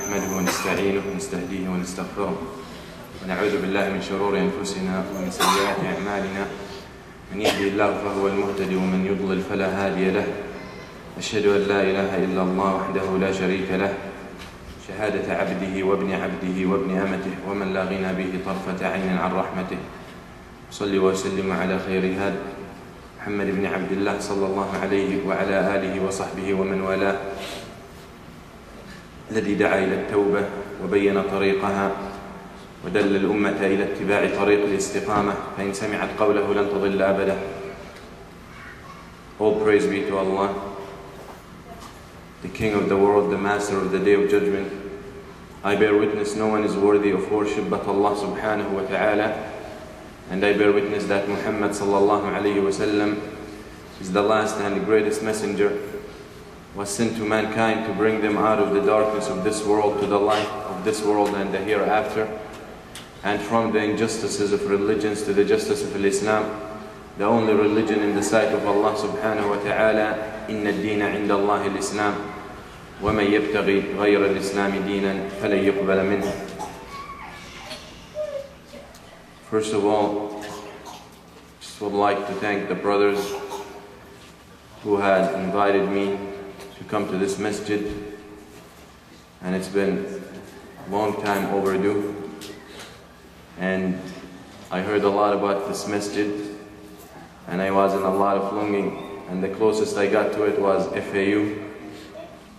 نحمده ونستعينه ونستهديه ونستغفره ونعوذ بالله من شرور أنفسنا ومن سيئات أعمالنا من يهدي الله فهو المهتدي ومن يضلل فلا هادي له. أشهد أن لا إله إلا الله وحده لا شريك له شهادة عبده وابن عبده وابن أمته ومن لا غنى به طرفة عين عن رحمته. صلي وسلم على خير هاد محمد بن عبد الله صلى الله عليه وعلى آله وصحبه ومن والاه الذي دعا إلى التوبة وبين طريقها ودل الأمة إلى اتباع طريق الاستقامة فإن سمعت قوله لن تضل أبدا. All praise be to Allah, the King of the world, the Master of the Day of Judgment. I bear witness no one is worthy of worship but Allah subhanahu wa ta'ala, and I bear witness that Muhammad sallallahu alayhi wa sallam is the last and the greatest messenger, was sent to mankind to bring them out of the darkness of this world to the light of this world and the hereafter, and from the injustices of religions to the justice of Islam, the only religion in the sight of Allah subhanahu wa ta'ala. Inna ad-deena 'inda Allah al-Islam, wa man yabtaghi ghayra al-Islam deenan falan yuqbala minhu. First of all, just would like to thank the brothers who had invited me to come to this masjid, and it's been a long time overdue, and I heard a lot about this masjid and I was in a lot of longing, and the closest I got to it was FAU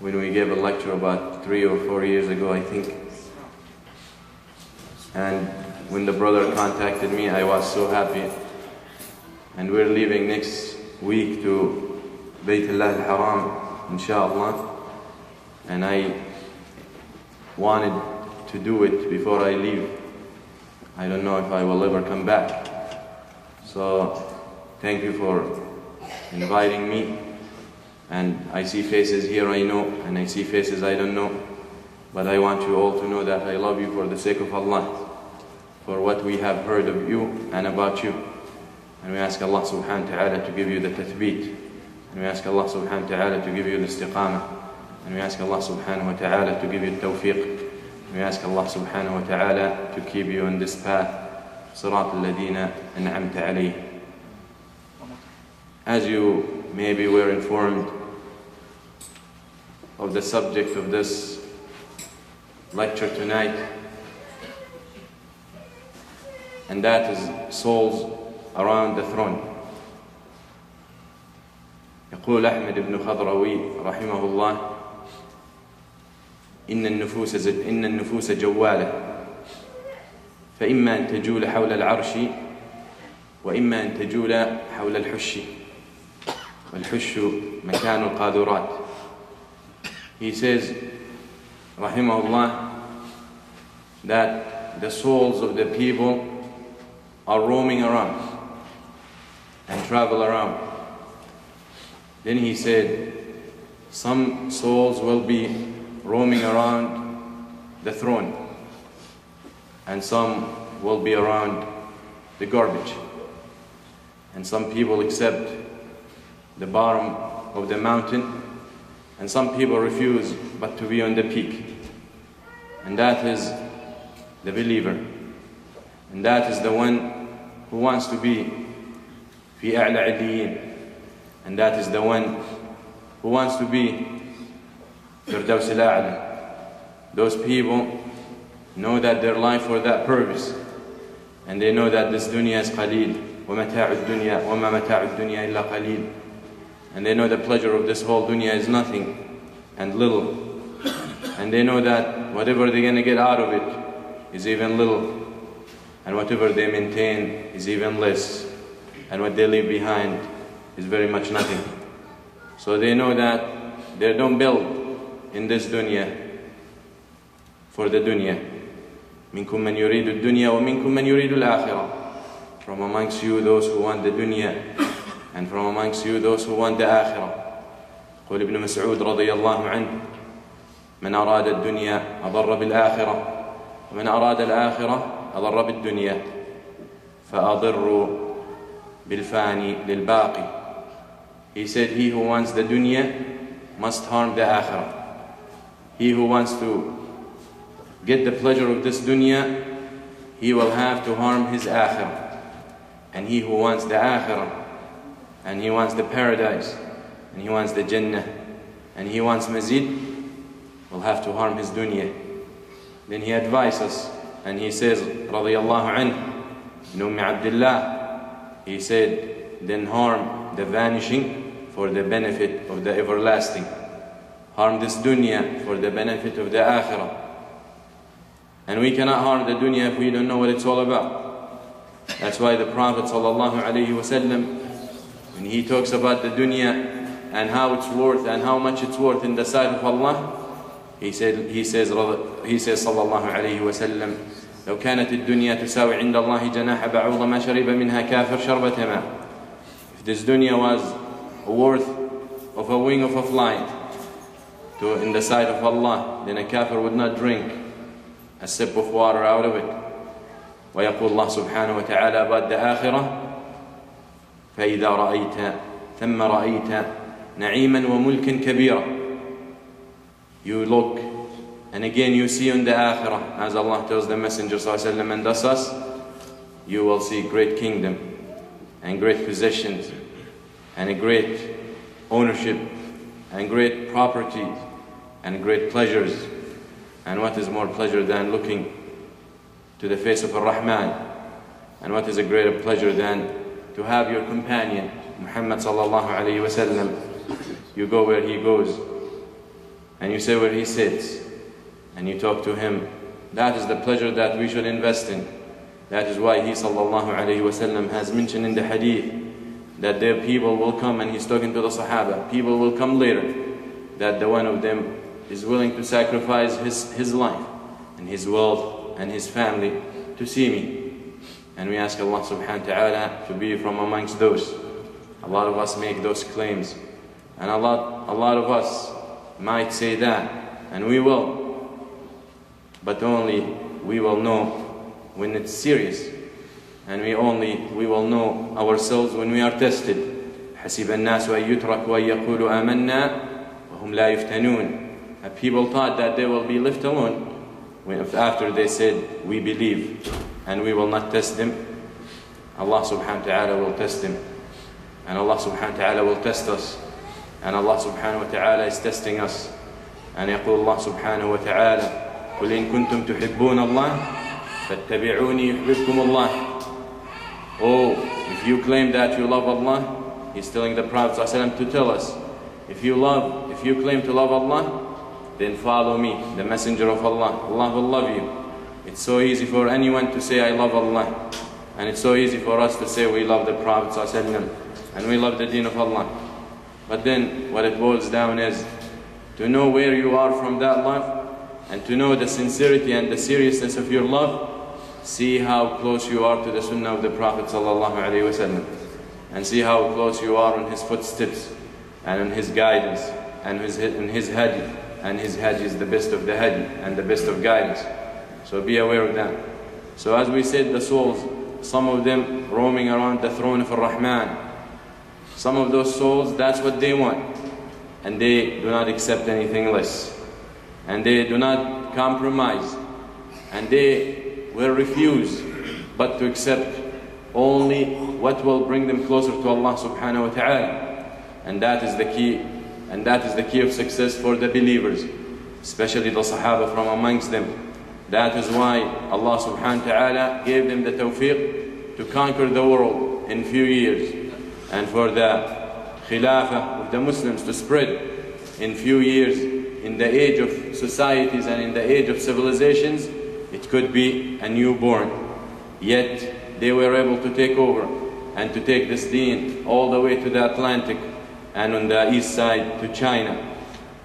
when we gave a lecture about 3 or 4 years ago, I think. And when the brother contacted me, I was so happy, and we're leaving next week to Baytullah al-Haram inshallah, and I wanted to do it before I leave. I don't know if I will ever come back, so thank you for inviting me. And I see faces here I know, and I see faces I don't know, but I want you all to know that I love you for the sake of Allah, for what we have heard of you and about you. And we ask Allah subhanahu wa ta'ala to give you the tathbeet, and we ask Allah subhanahu wa ta'ala to give you the istiqamah, and we ask Allah subhanahu wa ta'ala to give you the tawfiq, and we ask Allah subhanahu wa ta'ala to keep you on this path, صراط الذين أنعمت عليهم. As you maybe were informed of the subject of this lecture tonight, and that is souls around the throne. يقول أحمد بن خضروي رحمه الله: إن النفوس جوالة، فإما أن تجول حول العرش وإما أن تجول حول الحش، والحش مكان القاذورات. He says rahimahullah that the souls of the people are roaming around and travel around. Then he said some souls will be roaming around the throne, and some will be around the garbage, and some people accept the bottom of the mountain, and some people refuse but to be on the peak. And that is the believer, and that is the one who wants to be fi a'la 'illiyin, and that is the one who wants to be Firdaus al-A'la. Those people know that they're alive for that purpose, and they know that this dunya is qaleel, wa mata'u ad-dunya wa ma mata'u ad-dunya illa qaleel, and they know the pleasure of this whole dunya is nothing and little, and they know that whatever they're going to get out of it is even little, and whatever they maintain is even less, and what they leave behind is very much nothing. So they know that they don't build in this dunya for the dunya. Minkum man yuridu ad-dunya wa minkum man yuridu al-akhirah. From amongst you those who want the dunya, and from amongst you those who want the akhirah. قول ابن مسعود رضي الله عنه: من أراد الدنيا أضر بالآخرة ومن أراد الآخرة أضر بالدنيا فأضر بالفاني للباقي. He said, he who wants the dunya must harm the akhirah. He who wants to get the pleasure of this dunya, he will have to harm his akhirah. And he who wants the akhirah, and he wants the paradise, and he wants the Jannah, and he wants mazid, will have to harm his dunya. Then he advises, and he says, radiyallahu anhu, ibn Abdullah, he said, then harm the vanishing for the benefit of the everlasting. Harm this dunya for the benefit of the akhirah. And we cannot harm the dunya if we don't know what it's all about. That's why the Prophet ﷺ, when he talks about the dunya and how it's worth and how much it's worth in the sight of Allah, he says sallallahu alayhi wa sallam, لو كانت الدنيا تساوي عند الله جناح بعوضة ما شرب منها كافر شربة ماء. If this dunya was worth of a wing of a fly in the sight of Allah, then a kafir would not drink a sip of water out of it. ويقول الله سبحانه وتعالى about the akhirah, فإذا رأيت ثم رأيت نعيما وملكا كبيرا. You look, and again you see on the akhirah, as Allah tells the Messenger ﷺ and us, you will see great kingdom, and great possessions, and a great ownership, and great properties, and great pleasures. And what is more pleasure than looking to the face of Ar-Rahman? And what is a greater pleasure than to have your companion, Muhammad sallallahu alayhi wa sallam? You go where he goes, and you say where he sits, and you talk to him. That is the pleasure that we should invest in. That is why he sallallahu alayhi wa sallam has mentioned in the hadith that there people will come, and he's talking to the Sahaba, people will come later, that the one of them is willing to sacrifice his life and his wealth and his family to see me. And we ask Allah subhanahu wa ta'ala to be from amongst those. A lot of us make those claims, and a lot of us might say that, and we will, but only we will know when it's serious, and we will know ourselves when we are tested. حسب الناس أن يتركوا أن يقولوا آمنا وهم لا يفتنون. People thought that they will be left alone after they said we believe, and we will not test them. Allah subhanahu wa ta'ala will test them, and Allah subhanahu wa ta'ala will test us, and Allah subhanahu wa ta'ala is testing us. And يقول الله سبحانه وتعالى قل إن كنتم تحبون الله فاتبعوني يحببكم الله. Oh, if you claim that you love Allah, he's telling the Prophet ﷺ to tell us, if you claim to love Allah, then follow me, the messenger of Allah. Allah will love you. It's so easy for anyone to say I love Allah, and it's so easy for us to say we love the Prophet ﷺ and we love the deen of Allah. But then what it boils down is to know where you are from that love, and to know the sincerity and the seriousness of your love. See how close you are to the sunnah of the Prophet ﷺ, and see how close you are on his footsteps and on his guidance and in his hadi. And his hadi is the best of the hadi and the best of guidance. So be aware of that. So as we said, the souls, some of them roaming around the throne of Ar-Rahman. Some of those souls, that's what they want, and they do not accept anything less, and they do not compromise, and they will refuse but to accept only what will bring them closer to Allah subhanahu wa ta'ala. And that is the key, and that is the key of success for the believers, especially the Sahaba from amongst them. That is why Allah subhanahu wa ta'ala gave them the tawfiq to conquer the world in few years, and for the khilafah of the Muslims to spread in few years. In the age of societies and in the age of civilizations, it could be a newborn. Yet they were able to take over and to take this deen all the way to the Atlantic and on the east side to China.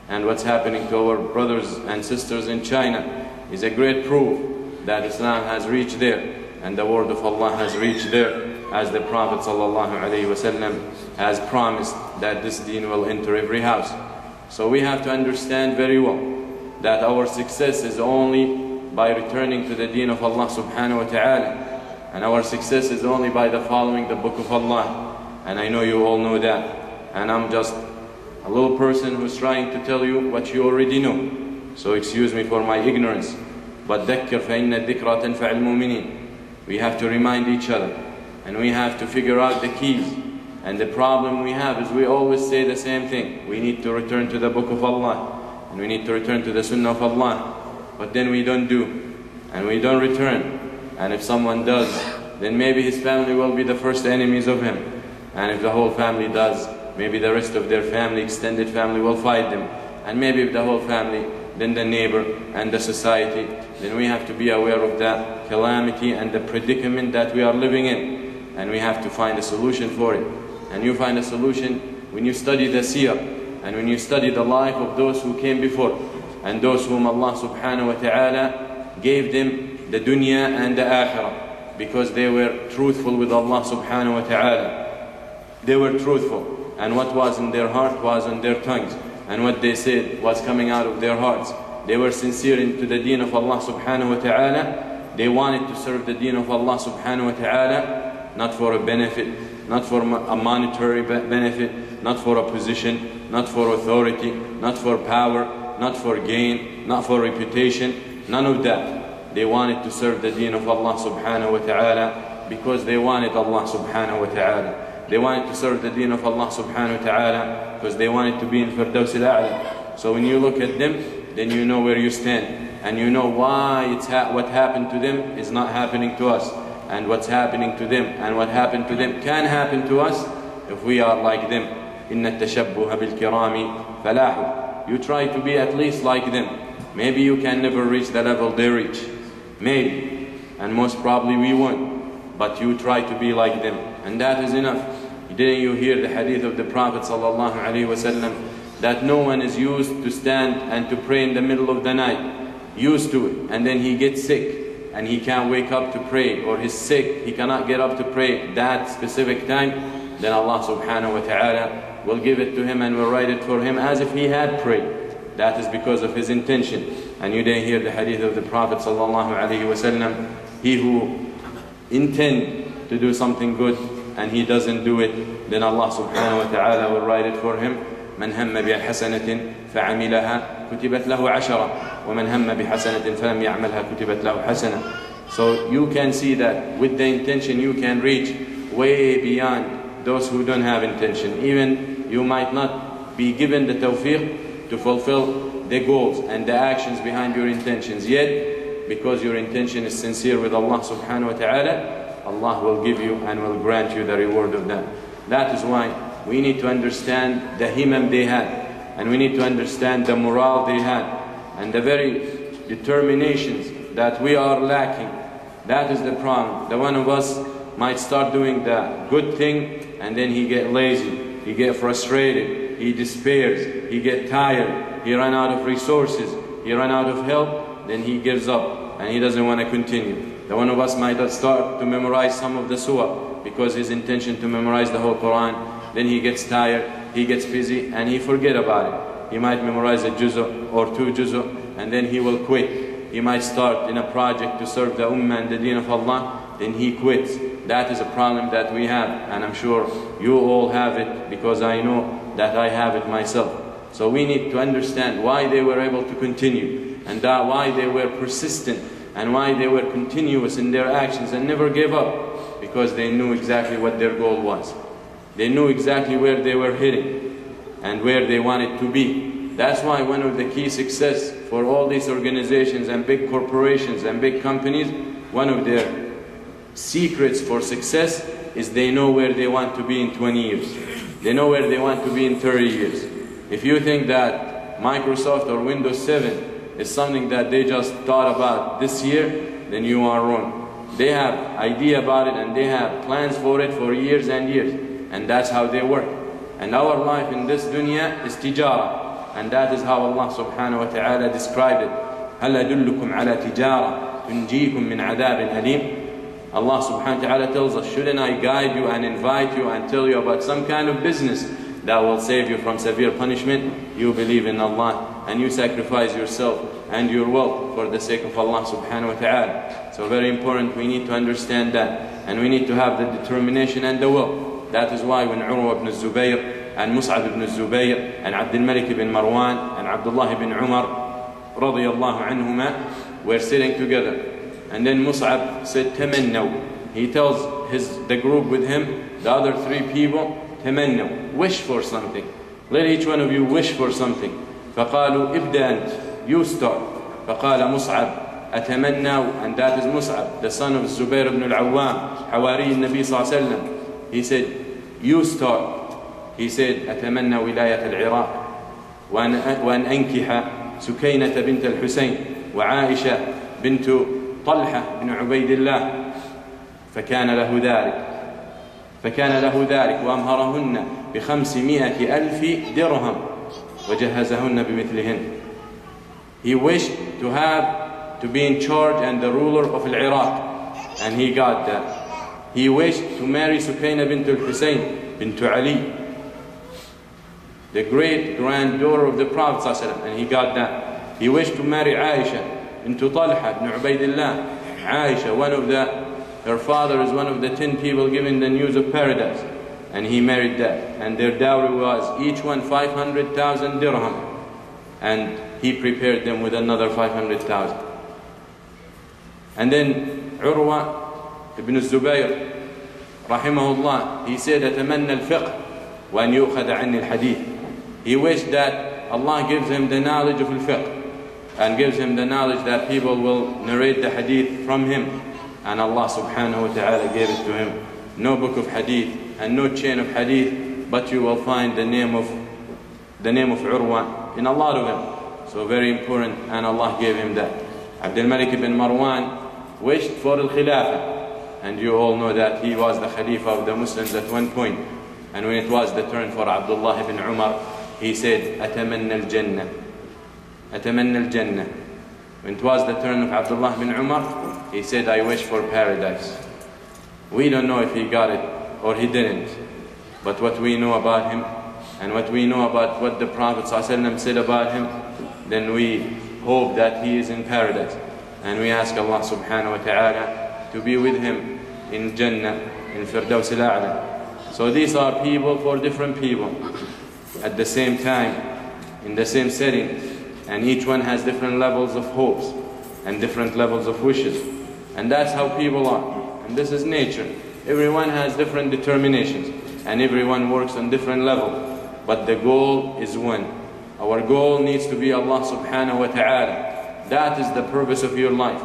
And what's happening to our brothers and sisters in China is a great proof that Islam has reached there, and the word of Allah has reached there, as the Prophet ﷺ has promised that this deen will enter every house. So we have to understand very well that our success is only by returning to the deen of Allah subhanahu wa ta'ala, and our success is only by the following the book of Allah. And I know you all know that, and I'm just a little person who's trying to tell you what you already know. So excuse me for my ignorance, But ذكر فإن الذكرى تنفع المؤمنين. We have to remind each other, and we have to figure out the keys. And the problem we have is we always say the same thing. We need to return to the book of Allah, and we need to return to the sunnah of Allah. But then we don't do, and we don't return. And if someone does, then maybe his family will be the first enemies of him. And if the whole family does, maybe the rest of their family, extended family, will fight them. And maybe if the whole family, then the neighbor and the society. Then we have to be aware of that calamity and the predicament that we are living in. And we have to find a solution for it. And you find a solution when you study the seerah, and when you study the life of those who came before, and those whom Allah subhanahu wa ta'ala gave them the dunya and the akhirah, because they were truthful with Allah subhanahu wa ta'ala. They were truthful, and what was in their heart was on their tongues, and what they said was coming out of their hearts. They were sincere into the deen of Allah subhanahu wa ta'ala. They wanted to serve the deen of Allah subhanahu wa ta'ala, not for a benefit, not for a monetary benefit, not for a position, not for authority, not for power, not for gain, not for reputation, none of that. They wanted to serve the deen of Allah subhanahu wa ta'ala because they wanted Allah subhanahu wa ta'ala. They wanted to serve the deen of Allah subhanahu wa ta'ala because they wanted to be in Firdaus al-A'la. So when you look at them, then you know where you stand, and you know why what happened to them is not happening to us, and what's happening to them and what happened to them can happen to us if we are like them. إِنَّ التَّشَبُّهَ بِالْكِرَامِ فَلَاحُ. You try to be at least like them. Maybe you can never reach the level they reach. Maybe. And most probably we won't. But you try to be like them. And that is enough. Didn't you hear the hadith of the Prophet sallallahu alaihi wasallam that no one is used to stand and to pray in the middle of the night, used to it, and then he gets sick and he can't wake up to pray, or he's sick, he cannot get up to pray that specific time, then Allah subhanahu wa ta'ala will give it to him and will write it for him as if he had prayed. That is because of his intention. And you didn't hear the hadith of the Prophet sallallahu alaihi wasallam, he who intends to do something good and he doesn't do it, then Allah subhanahu wa ta'ala will write it for him. من هم بحسنة فعملها كتبت له عشرة ومن هم بحسنة فلم يعملها كتبت له حسنة. So you can see that with the intention you can reach way beyond those who don't have intention. Even you might not be given the tawfiq to fulfill the goals and the actions behind your intentions, yet because your intention is sincere with Allah subhanahu wa ta'ala, Allah will give you and will grant you the reward of that. That is why we need to understand the himam they had, and we need to understand the morale they had, and the very determinations that we are lacking. That is the problem. The one of us might start doing the good thing and then he get lazy, he get frustrated, he despairs, he get tired, he run out of resources, he run out of help, then he gives up and he doesn't want to continue. The one of us might start to memorize some of the surah because his intention to memorize the whole Quran. Then he gets tired, he gets busy, and he forget about it. He might memorize a juz'u or two juz'u, and then he will quit. He might start in a project to serve the ummah and the deen of Allah, then he quits. That is a problem that we have, and I'm sure you all have it, because I know that I have it myself. So we need to understand why they were able to continue, and why they were persistent, and why they were continuous in their actions and never gave up, because they knew exactly what their goal was. They knew exactly where they were heading and where they wanted to be. That's why one of the key success for all these organizations and big corporations and big companies, one of their secrets for success is they know where they want to be in 20 years. They know where they want to be in 30 years. If you think that Microsoft or Windows 7 is something that they just thought about this year, then you are wrong. They have idea about it and they have plans for it for years and years. And that's how they work. And our life in this dunya is tijara. And that is how Allah subhanahu wa ta'ala described it. هَلْ أَدُلُّكُمْ عَلَى تِجَارَةٍ تُنْجِيكُمْ مِنْ عَذَابٍ أَلِيمٍ. Allah subhanahu wa ta'ala tells us, shouldn't I guide you and invite you and tell you about some kind of business that will save you from severe punishment? You believe in Allah and you sacrifice yourself and your wealth for the sake of Allah subhanahu wa ta'ala. So very important, we need to understand that. And we need to have the determination and the will. That is why when Urwa ibn Zubayr and Mus'ab ibn Zubayr and Abdul Malik ibn Marwan and Abdullah ibn Umar radiyallahu anhuma, were sitting together. And then Mus'ab said, "Tamannaw." He tells the group with him, the other 3 people, "Tamannaw," wish for something. Let each one of you wish for something. فقالوا ابدأ أنت, you start. فقال مصعب أتمنى, and that is Mus'ab, the son of Zubair ibn al-Awwam, حواري النبي صلى الله عليه وسلم. He said, you start. He said, أتمنى ولاية العراق وأن أنكح سكينة بنت الحسين وعائشة بنت طلحة بن عبيد الله. فكان له ذلك وأمهرهن ب500,000 درهم وجهزهن بمثلهن. He wished to be in charge and the ruler of Iraq, and he got that. He wished to marry Sukayna bint al-Husayn bint Ali, the great granddaughter of the Prophet ﷺ, and he got that. He wished to marry Aisha bint Talha ibn Ubaydillah. Aisha, her father is one of the 10 people given the news of paradise, and he married that. And their dowry was each one 500,000 dirham, and he prepared them with another 500,000. And then Urwa ibn Zubayr rahimahullah, he said, أتمنى الفقه وأن يؤخذ عني الحديث. He wished that Allah gives him the knowledge of al-fiqh and gives him the knowledge that people will narrate the hadith from him. And Allah subhanahu wa ta'ala gave it to him. No book of hadith and no chain of hadith, but you will find the name of Urwa in a lot of them. So very important, and Allah gave him that. Abdul Malik ibn Marwan wished for al-Khilafah, and you all know that he was the Khalifa of the Muslims at one point. And when it was the turn for Abdullah ibn Umar, he said, أتمنى الجنة, أتمنى الجنة. When it was the turn of Abdullah ibn Umar, he said, I wish for paradise. We don't know if he got it or he didn't, but what we know about him and what we know about what the Prophet ﷺ said about him, then we hope that he is in paradise. And we ask Allah subhanahu wa ta'ala to be with him in Jannah, in Firdaus al-A'la. So these are people for different people at the same time, in the same setting, and each one has different levels of hopes and different levels of wishes. And that's how people are. And this is nature. Everyone has different determinations, and everyone works on different levels. But the goal is one. Our goal needs to be Allah subhanahu wa ta'ala. That is the purpose of your life.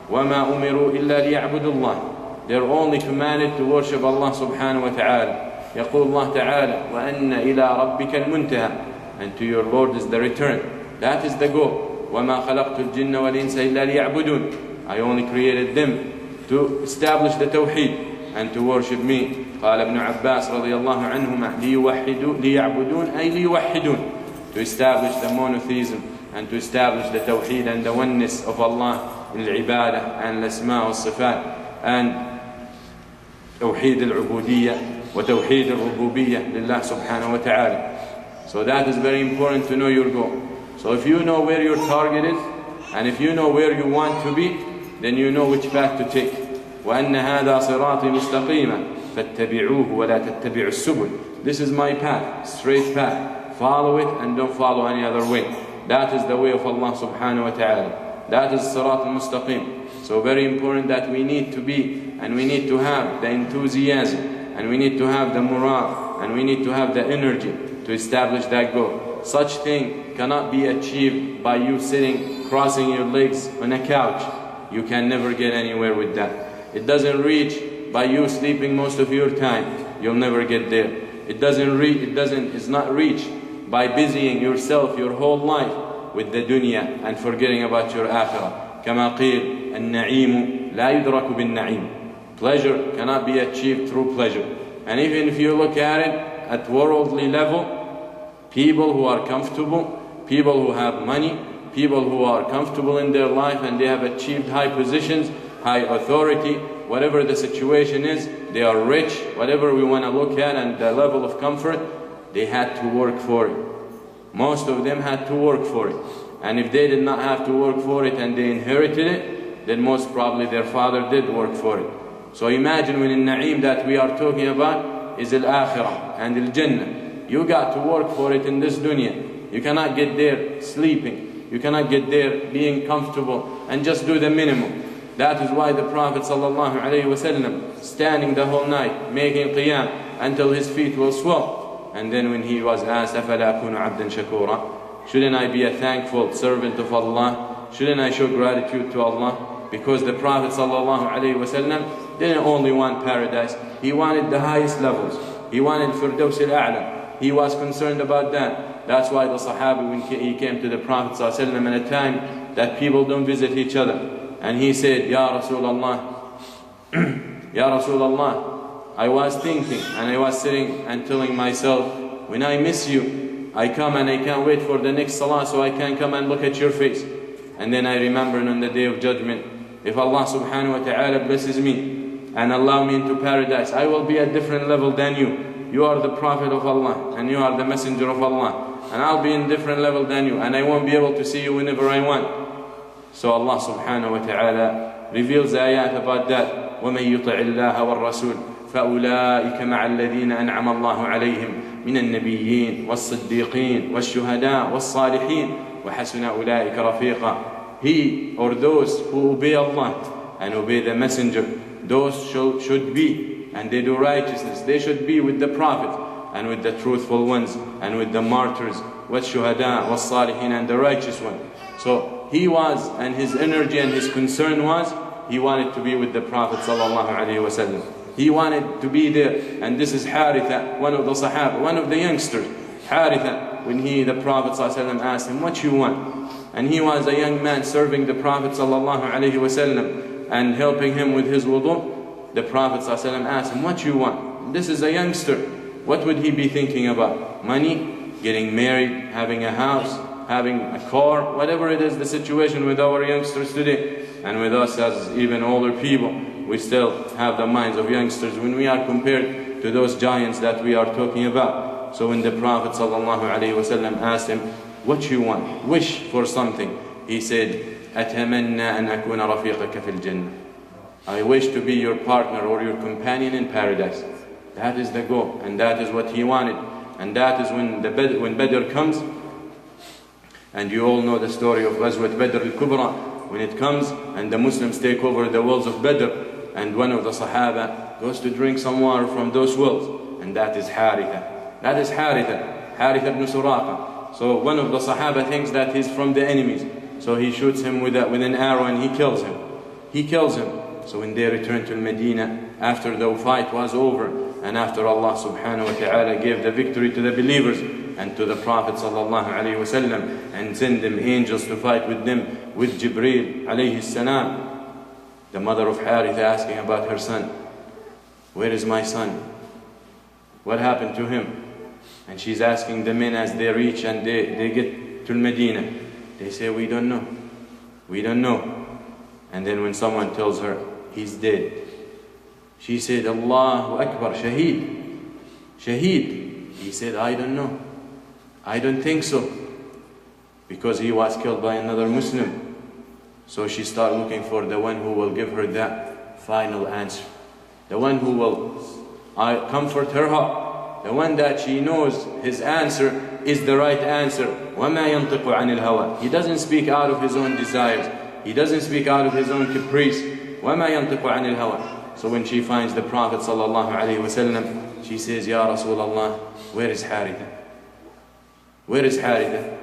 وَمَا أُمِرُوا إِلَّا لِيَعْبُدُوا اللَّهِ. They're only commanded to worship Allah subhanahu wa ta'ala. يقول الله تعالى وَأَنَّ إِلَىٰ رَبِّكَ الْمُنْتَهَى. And to your Lord is the return. That is the goal. وَمَا خَلَقْتُ الْجِنَّ وَالْإِنسَ إِلَّا لِيَعْبُدُونَ. I only created them to establish the Tawheed and to worship me. قال ابن عباس رضي الله عنهما ليعبدون أي ليوحدون. To establish the monotheism and to establish the Tawheed and the oneness of Allah in al-ibadah and al-asma' wal-sifat and Tawheed al-ubudiyya wa Tawheed al-rububiyya lillah subhanahu wa ta'ala. So that is very important to know your goal. So if you know where your target is and if you know where you want to be, then you know which path to take. وَأَنَّ هَذَا صِرَاطِي مُسْتَقِيمًا فَاتَّبِعُوهُ وَلَا تَتَّبِعُوا السُّبُلَ. This is my path, straight path. Follow it and don't follow any other way. That is the way of Allah subhanahu wa ta'ala. That is Sirat al-Mustaqim. So very important that we need to be and we need to have the enthusiasm and we need to have the morale and we need to have the energy to establish that goal. Such thing cannot be achieved by you sitting, crossing your legs on a couch. You can never get anywhere with that. It doesn't reach by you sleeping most of your time. You'll never get there. It's not reached by busying yourself your whole life with the dunya and forgetting about your akhirah. كما قيل النعيم لا يدرك بالنعيم. Pleasure cannot be achieved through pleasure. And even if you look at it at worldly level, people who are comfortable, people who have money, people who are comfortable in their life and they have achieved high positions, high authority, whatever the situation is, they are rich, whatever we want to look at and the level of comfort, they had to work for it. Most of them had to work for it. And if they did not have to work for it and they inherited it, then most probably their father did work for it. So imagine when in Na'im that we are talking about is al-Akhirah and al-Jannah. You got to work for it in this dunya. You cannot get there sleeping. You cannot get there being comfortable and just do the minimum. That is why the Prophet ﷺ standing the whole night, making qiyam until his feet will swell. And then when he was asked, أَفَلَا أَكُونُ عَبْدًا شَكُورًا, shouldn't I be a thankful servant of Allah? Shouldn't I show gratitude to Allah? Because the Prophet ﷺ didn't only want paradise, he wanted the highest levels. He wanted Firdaus al-A'la. He was concerned about that. That's why the Sahabi, when he came to the Prophet ﷺ at a time that people don't visit each other, and he said, Ya Rasulullah, Ya Rasulullah, I was thinking and I was sitting and telling myself, when I miss you, I come and I can't wait for the next salah so I can come and look at your face. And then I remember on the day of judgment, if Allah subhanahu wa ta'ala blesses me and allow me into paradise, I will be at a different level than you. You are the Prophet of Allah and you are the Messenger of Allah, and I'll be in a different level than you, and I won't be able to see you whenever I want. So Allah subhanahu wa ta'ala reveals ayat about that. وَمَن يُطِعِ اللَّهَ وَالرَّسُولَ فَأُولَٰئِكَ مَعَ الَّذِينَ أَنْعَمَ اللَّهُ عَلَيْهِمْ مِنَ النَّبِيِّينَ وَالصِّدِّيقِينَ وَالشُّهَدَاءِ وَالصَّالِحِينَ وَحَسُنَ أُولَٰئِكَ رَفِيقًا. He or those who obey Allah and obey the Messenger, those should be, and they do righteousness, they should be with the Prophet and with the truthful ones and with the martyrs, وَالشُّهَدَاءِ وَالصَّالِحِينَ, and the righteous one. So he was, and his energy and his concern was, he wanted to be with the Prophet ﷺ. He wanted to be there. And this is Haritha, one of the Sahaba, one of the youngsters. Haritha, when the Prophet ﷺ asked him, what you want? And he was a young man serving the Prophet ﷺ and helping him with his wudu. The Prophet ﷺ asked him, what you want? This is a youngster. What would he be thinking about? Money, getting married, having a house, having a car, whatever it is, the situation with our youngsters today, and with us as even older people, we still have the minds of youngsters when we are compared to those giants that we are talking about. So when the Prophet ﷺ asked him, what you want? Wish for something. He said, أَتَمَنَّى أَنْ أَكُونَ رَفِيقَكَ فِي الْجَنَّةِ. I wish to be your partner or your companion in paradise. That is the goal, and that is what he wanted. And that is when Badr comes. And you all know the story of Ghazwat Badr al-Kubra, when it comes and the Muslims take over the wells of Badr, and one of the Sahaba goes to drink some water from those wells, and that is Haritha. That is Haritha ibn Suraqa. So one of the Sahaba thinks that he's from the enemies, so he shoots him with an arrow and he kills him. So when they return to Medina, after the fight was over, and after Allah subhanahu wa ta'ala gave the victory to the believers and to the Prophet sallallahu alayhi wa sallam, and send them angels to fight with them, with Jibreel alayhi salam, the mother of Haritha asking about her son. Where is my son? What happened to him? And she's asking the men as they reach and they get to Medina. They say, we don't know. We don't know. And then when someone tells her, he's dead, she said, Allahu Akbar, Shaheed. Shaheed. He said, I don't know. I don't think so. Because he was killed by another Muslim. So she started looking for the one who will give her that final answer. The one who will comfort her heart. The one that she knows his answer is the right answer. وَمَا يَنْطِقُ عَنِ الْهَوَىٰ. He doesn't speak out of his own desires. He doesn't speak out of his own caprice. وَمَا يَنْطِقُ عَنِ الْهَوَىٰ. So when she finds the Prophet sallallahu alayhi wa sallam, she says, Ya Rasulullah, where is Haritha? Where is Haritha?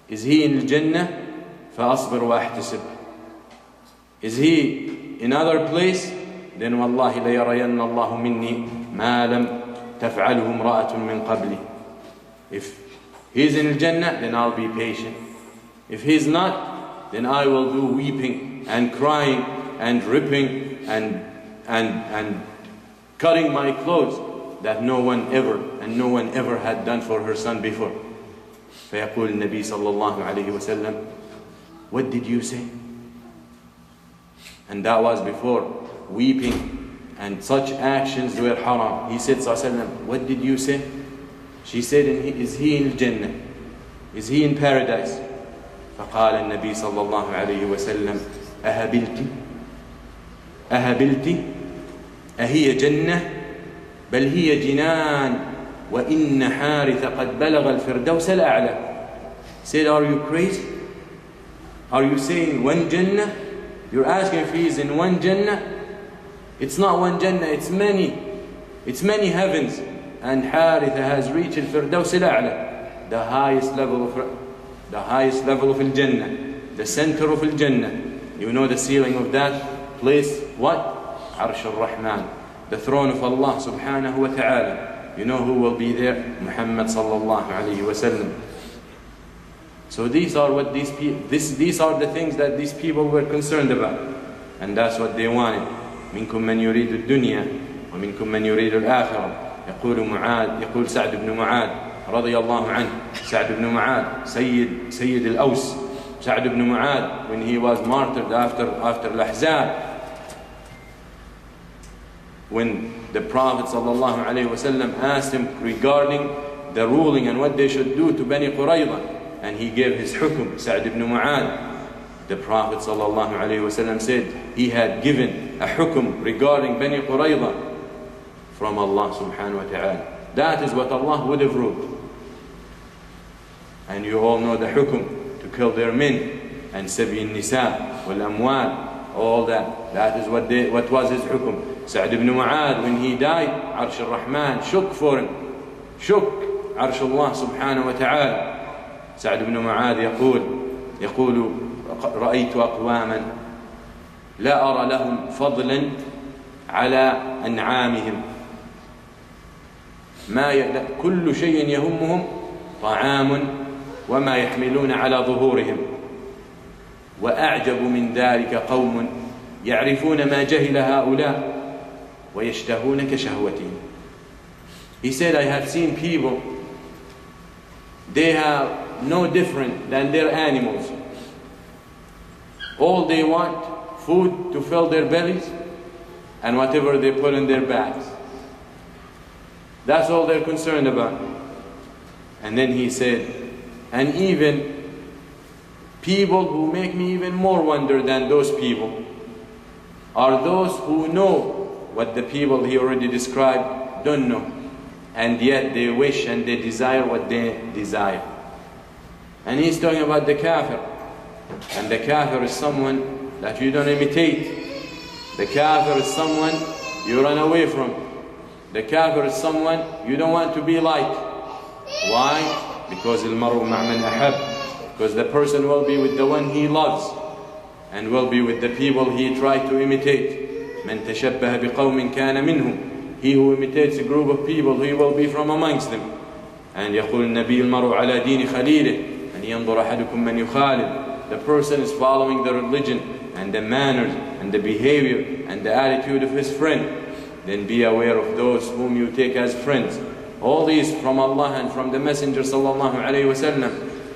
Is he in Jannah? فَأَصْبِرْ وَأَحْتِسِبْ. Is he in other place? Then وَاللَّهِ لَيَرَيَنَّ اللَّهُ مِنِّي مَا لَمْ تَفْعَلْهُ امْرَأَةٌ مِّن قَبْلِ. If he's in Jannah, then I'll be patient. If he's not, then I will do weeping and crying and ripping and cutting my clothes that no one ever had done for her son before. فيقول النبي صلى الله عليه وسلم, what did you say? And that was before weeping and such actions were haram. He said, sallallahu, what did you say? She said, is he in Jannah? Is he in paradise? فقال النبي صلى الله عليه وسلم, أهبلت أهي جنة بل هي جنان وإن حارث قد بلغ الفردوس الأعلى. Said, are you crazy? Are you saying one Jannah? You're asking if he is in one Jannah? It's not one Jannah, it's many. It's many heavens. And Haritha has reached al-Firdaus al-A'la, the highest level of al-Jannah, the center of al-Jannah. You know the ceiling of that place? What? Arsh al-Rahman, the throne of Allah subhanahu wa ta'ala. You know who will be there? Muhammad sallallahu alayhi wa sallam. So these are what these are the things that these people were concerned about, and that's what they wanted. منكم من يريد الدنيا ومنكم من يريد الآخرة. يقول سعد بن معاذ رضي الله عنه. سعد بن معاذ سيد الأوس. سعد بن معاذ, when he was martyred after Al-Ahzab, when the Prophet sallallahu alaihi wasallam asked him regarding the ruling and what they should do to Bani Qurayza, and he gave his hukum, Sa'd ibn Mu'adh, the Prophet sallallahu alaihi wasallam said he had given a hukum regarding Bani Qurayza from Allah subhanahu wa ta'ala. That is what Allah would have ruled. And you all know the hukum to kill their men and sabi nisa wal amwal, all that. That is what was his hukum. Sa'd ibn Mu'adh, when he died, Arsh al-Rahman shook for him. Shook Arsh Allah subhanahu wa ta'ala. سعد بن معاذ يقول رأيت أقواما لا أرى لهم فضلا على أنعامهم كل شيء يهمهم طعام وما يحملون على ظهورهم وأعجب من ذلك قوم يعرفون ما جهل هؤلاء ويشتهون كشهوتهم. He said, I have seen people, they have no different than their animals. All they want, food to fill their bellies and whatever they put in their bags. That's all they're concerned about. And then he said, and even people who make me even more wonder than those people are those who know what the people he already described don't know, and yet they wish and they desire what they desire. And he's talking about the kafir. And the kafir is someone that you don't imitate. The kafir is someone you run away from. The kafir is someone you don't want to be like. Why? Because al-mar'u ma'a man ahab. Because the person will be with the one he loves and will be with the people he tried to imitate. Man tashabbaha biqawmin kana minhum. He who imitates a group of people, he will be from amongst them. And يقول النبي المرء على دين خليله. The person is following the religion and the manners and the behavior and the attitude of his friend. Then be aware of those whom you take as friends. All these from Allah and from the Messenger sallallahu alaihi wasallam,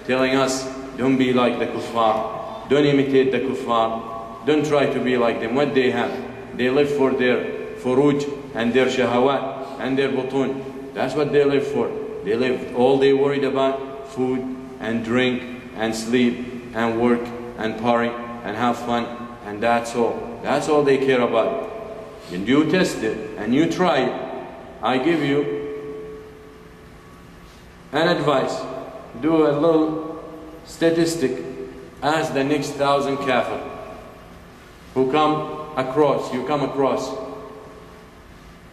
telling us, don't be like the kuffar, don't imitate the kuffar, don't try to be like them. What they have, they live for their furuj and their shahawat and their butun. That's what they live for. They live, all they worried about, food and drink and sleep and work and party and have fun, and that's all. That's all they care about. And you test it and you try it. I give you an advice. Do a little statistic. Ask the next 1,000 kafir who come across,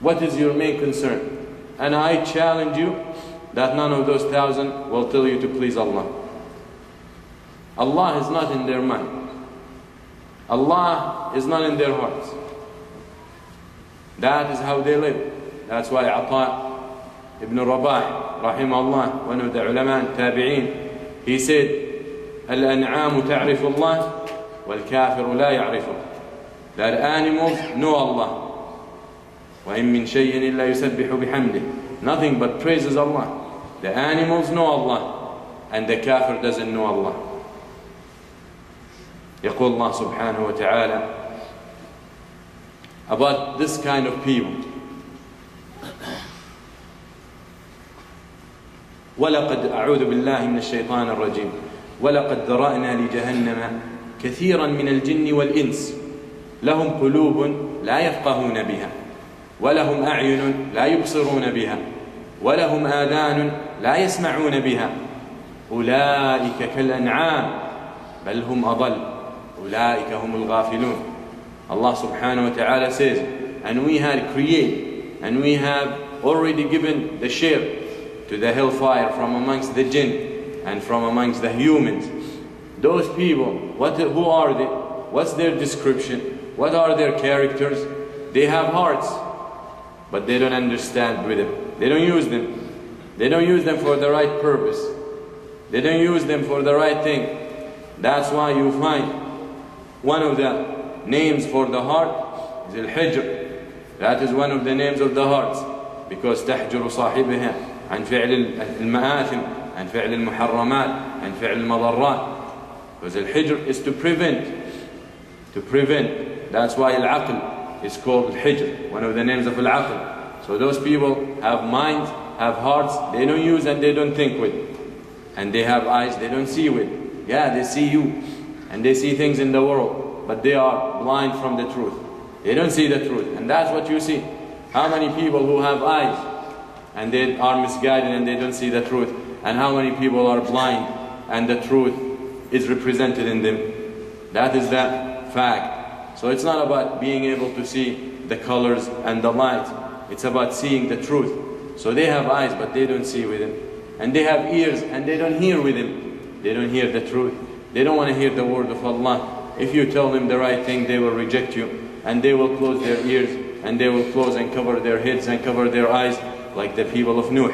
what is your main concern? And I challenge you that none of those 1,000 will tell you to please Allah. Allah is not in their mind. Allah is not in their hearts. That is how they live. That's why Ata ibn Rabah, rahimahullah, one of the ulama tabi'een, he said, Al-an'amu ta'rifu Allah, wal-kafiru la ya'rifu. That animals know Allah. وَإِن مِّن شَيْءٍ إِلَّا يُسَبِّحُ بِحَمْدِهِ. Nothing but praises Allah. The animals know Allah, and the kafir doesn't know Allah. يقول الله سبحانه وتعالى about this kind of people. وَلَقَدْ أَعُوذُ بِاللَّهِ مِنَ الشَّيْطَانِ الرَّجِيمِ وَلَقَدْ ذَرَأْنَا لِجَهَنَّمَ كَثِيرًا مِنَ الْجِنِّ وَالْإِنسِ لَهُمْ قُلُوبٌ لَا يَفْقَهُونَ بِهَا وَلَهُمْ أَعْيُنٌ لَا يُبْصِرُونَ بِهَا وَلَهُمْ آذَانٌ لَا يَسْمَعُونَ بِهَا أُولَئِكَ كَالْأَنْعَامِ بل هم أضل أولئك هم الغافلون. Allah subhanahu wa ta'ala says, and we had created, and we have already given the share to the hellfire from amongst the jinn and from amongst the humans. Those people, who are they? What's their description? What are their characters? They have hearts, but they don't understand with them. They don't use them. They don't use them for the right purpose. They don't use them for the right thing. That's why you find one of the names for the heart is al-hijr. That is one of the names of the hearts, because تحجر صاحبها عن فعل المآثم عن فعل المحرمات عن فعل المضرات. Because al-hijr is to prevent. To prevent. That's why al-aql is called al-hijr, one of the names of al-aql. So those people have minds, have hearts, they don't use and they don't think with. And they have eyes, they don't see with. Yeah, they see you and they see things in the world, but they are blind from the truth. They don't see the truth, and that's what you see. How many people who have eyes and they are misguided and they don't see the truth, and how many people are blind and the truth is represented in them? That is the fact. So it's not about being able to see the colors and the light. It's about seeing the truth. So they have eyes, but they don't see with them. And they have ears, and they don't hear with them. They don't hear the truth. They don't want to hear the word of Allah. If you tell them the right thing, they will reject you. And they will close their ears, and they will close and cover their heads and cover their eyes, like the people of Nuh.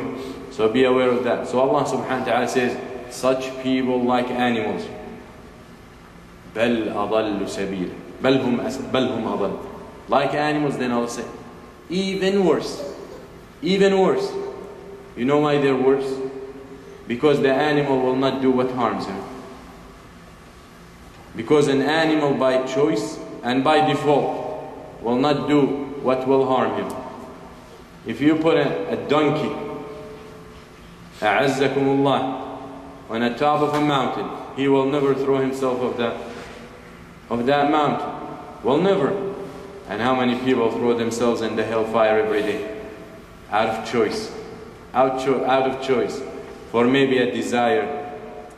So be aware of that. So Allah subhanahu wa ta'ala says, such people like animals. بل أضل سبيل بل هم أضل. Like animals, then Allah said, even worse. Even worse. You know why they're worse? Because the animal will not do what harms him. Because an animal by choice and by default will not do what will harm him. If you put a donkey, أعزكم الله, on the top of a mountain, he will never throw himself off that mountain. Will never. And how many people throw themselves in the hellfire every day? Out of choice. Out of choice. For maybe a desire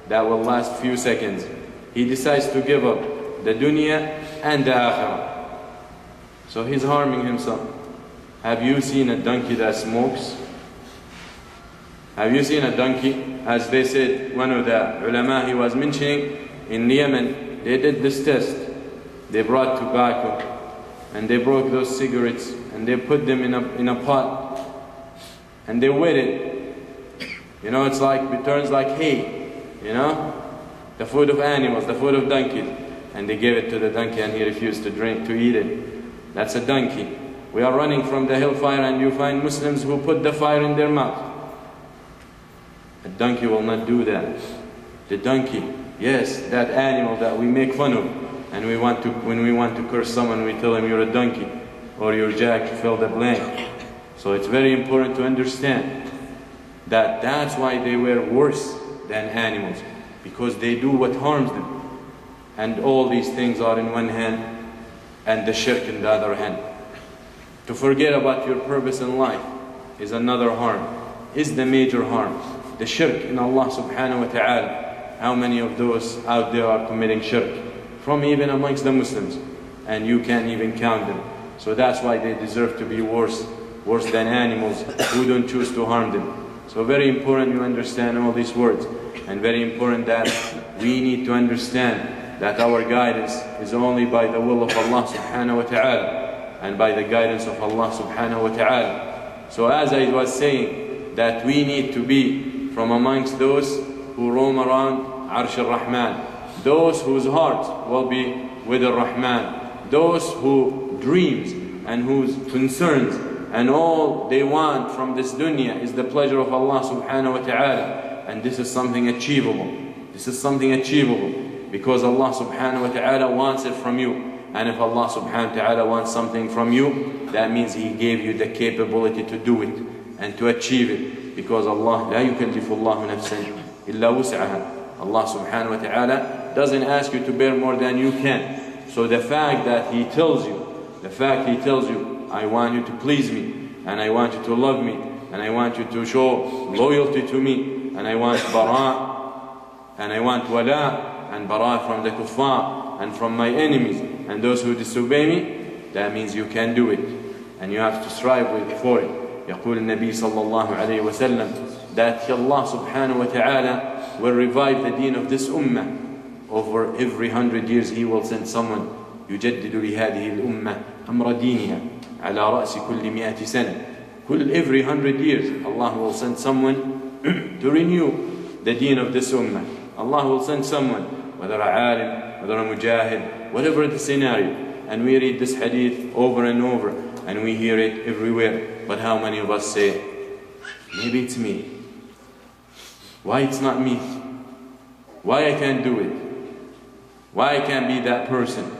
that will last few seconds. He decides to give up the dunya and the akhirah. So he's harming himself. Have you seen a donkey that smokes? Have you seen a donkey? As they said, one of the ulama he was mentioning, in Yemen, they did this test. They brought tobacco and they broke those cigarettes and they put them in a pot and they wet it. You know, it turns like hay, you know, the food of animals, the food of donkeys. And they gave it to the donkey and he refused to eat it. That's a donkey. We are running from the hellfire, and you find Muslims who put the fire in their mouth. A donkey will not do that. The donkey, yes, that animal that we make fun of, and when we want to curse someone, we tell him you're a donkey or you're Jack, fill the blank. So it's very important to understand that that's why they were worse than animals, because they do what harms them. And all these things are in one hand and the shirk in the other hand. To forget about your purpose in life is another harm, is the major harm. The shirk in Allah subhanahu wa ta'ala. How many of those out there are committing shirk? From even amongst the Muslims. And you can't even count them. So that's why they deserve to be worse than animals who don't choose to harm them. So very important you understand all these words. And very important that we need to understand that our guidance is only by the will of Allah subhanahu wa ta'ala. And by the guidance of Allah subhanahu wa ta'ala. So as I was saying, that we need to be from amongst those who roam around Arsh al-Rahman. Those whose hearts will be with al-Rahman. Those who dreams and whose concerns and all they want from this dunya is the pleasure of Allah subhanahu wa ta'ala. And this is something achievable. This is something achievable because Allah subhanahu wa ta'ala wants it from you. And if Allah subhanahu wa ta'ala wants something from you, that means He gave you the capability to do it and to achieve it. Because Allah, لا يكلف الله نفسا إلا وسعها. Allah subhanahu wa ta'ala doesn't ask you to bear more than you can. So the fact that He tells you, I want you to please me, and I want you to love me, and I want you to show loyalty to me, and I want bara, and I want wala, and bara from the kuffar and from my enemies and those who disobey me, that means you can do it and you have to strive for it. يقول النبي صلى الله عليه وسلم that Allah subhanahu wa ta'ala will revive the deen of this ummah. Over every 100 years He will send someone يجدد لهذه الأمة أمر دينها على رأس كل 100 سنة. Every 100 years Allah will send someone to renew the deen of this ummah. Allah will send someone, whether a alim, whether a mujahid, whatever the scenario. And we read this hadith over and over and we hear it everywhere. But how many of us say, maybe it's me? Why it's not me? Why I can't do it? Why I can't be that person?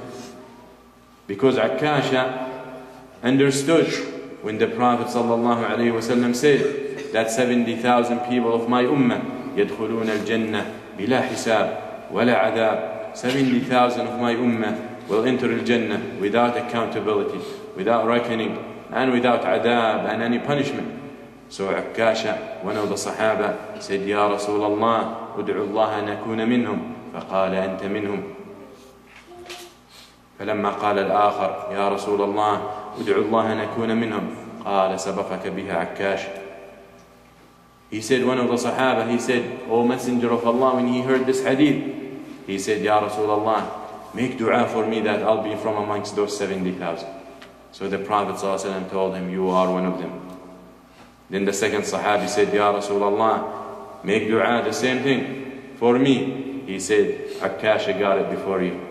Because Akkasha understood when the Prophet ﷺ said that 70,000 people of my ummah يدخلون الجنة بلا حساب ولا عذاب. 70,000 of my ummah will enter al-Jannah without accountability, without reckoning, and without adab and any punishment. So Akkasha, one of the Sahaba, said, Ya Rasulullah, ud'u Allah an akuna minhum. فقال أنت منهم. فلما قال الآخر يا رسول الله ادعو الله أن أكون منهم قال سبقك بها عكاش. He said, one of the Sahaba, he said, O Messenger of Allah, when he heard this hadith, he said, Ya Rasulullah, make dua for me that I'll be from amongst those 70,000. So the Prophet ﷺ told him, you are one of them. Then the second Sahabi said, Ya Rasulullah, make dua, the same thing for me. He said, Akkasha got it before you.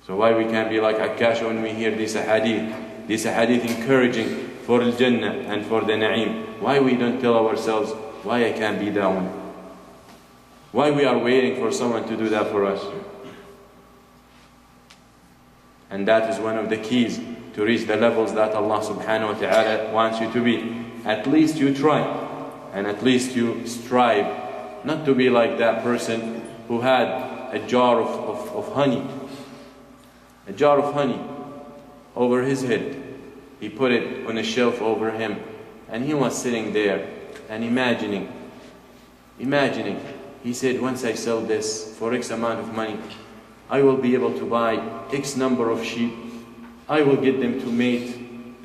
So why we can't be like Akkasha when we hear this hadith encouraging for al-Jannah and for the Na'im? Why we don't tell ourselves, why I can't be that one? Why we are waiting for someone to do that for us? And that is one of the keys to reach the levels that Allah subhanahu wa ta'ala wants you to be. At least you try, and at least you strive not to be like that person who had a jar of honey. A jar of honey over his head. He put it on a shelf over him, and he was sitting there and imagining. He said, once I sell this for X amount of money, I will be able to buy X number of sheep. I will get them to mate,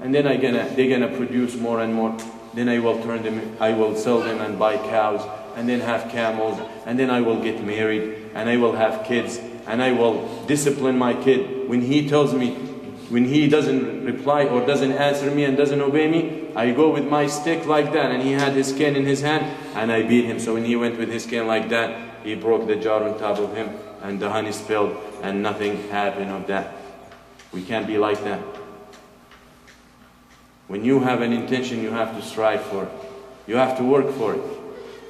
and then they're gonna produce more and more. Then I will sell them and buy cows, and then have camels, and then I will get married, and I will have kids, and I will discipline my kid. When he tells me, when he doesn't reply or doesn't answer me and doesn't obey me, I go with my stick like that, and he had his cane in his hand, and I beat him. So when he went with his cane like that, he broke the jar on top of him, and the honey spilled, and nothing happened of that. We can't be like that. When you have an intention, you have to strive for it. You have to work for it.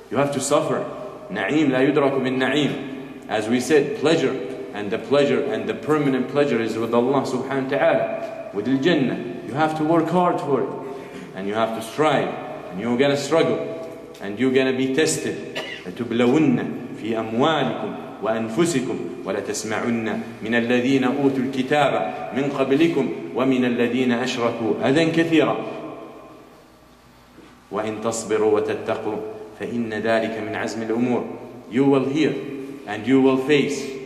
You have to suffer. Na'im la yudraku bin na'im. As we said, pleasure and the permanent pleasure is with Allah subhanahu wa ta'ala, with al-Jannah. You have to work hard for it, and you have to strive, and you're gonna struggle, and you're gonna be tested. لَتُبْلَوُنَّ فِي أَمْوَالِكُمْ وَأَنفُسِكُمْ وَلَتَسْمَعُنَّ مِنَ الَّذِينَ أُوتُوا الْكِتَابَ مِنْ قَبْلِكُمْ وَمِنَ الَّذِينَ أَشْرَكُوا أَذًى كَثِيرًا وَإِن تَصْبِرُوا وَتَتَّقُوا فَإِنَّ ذَلِكَ مِنْ عَزْمِ الْأُمُورِ. You will hear, and you will face,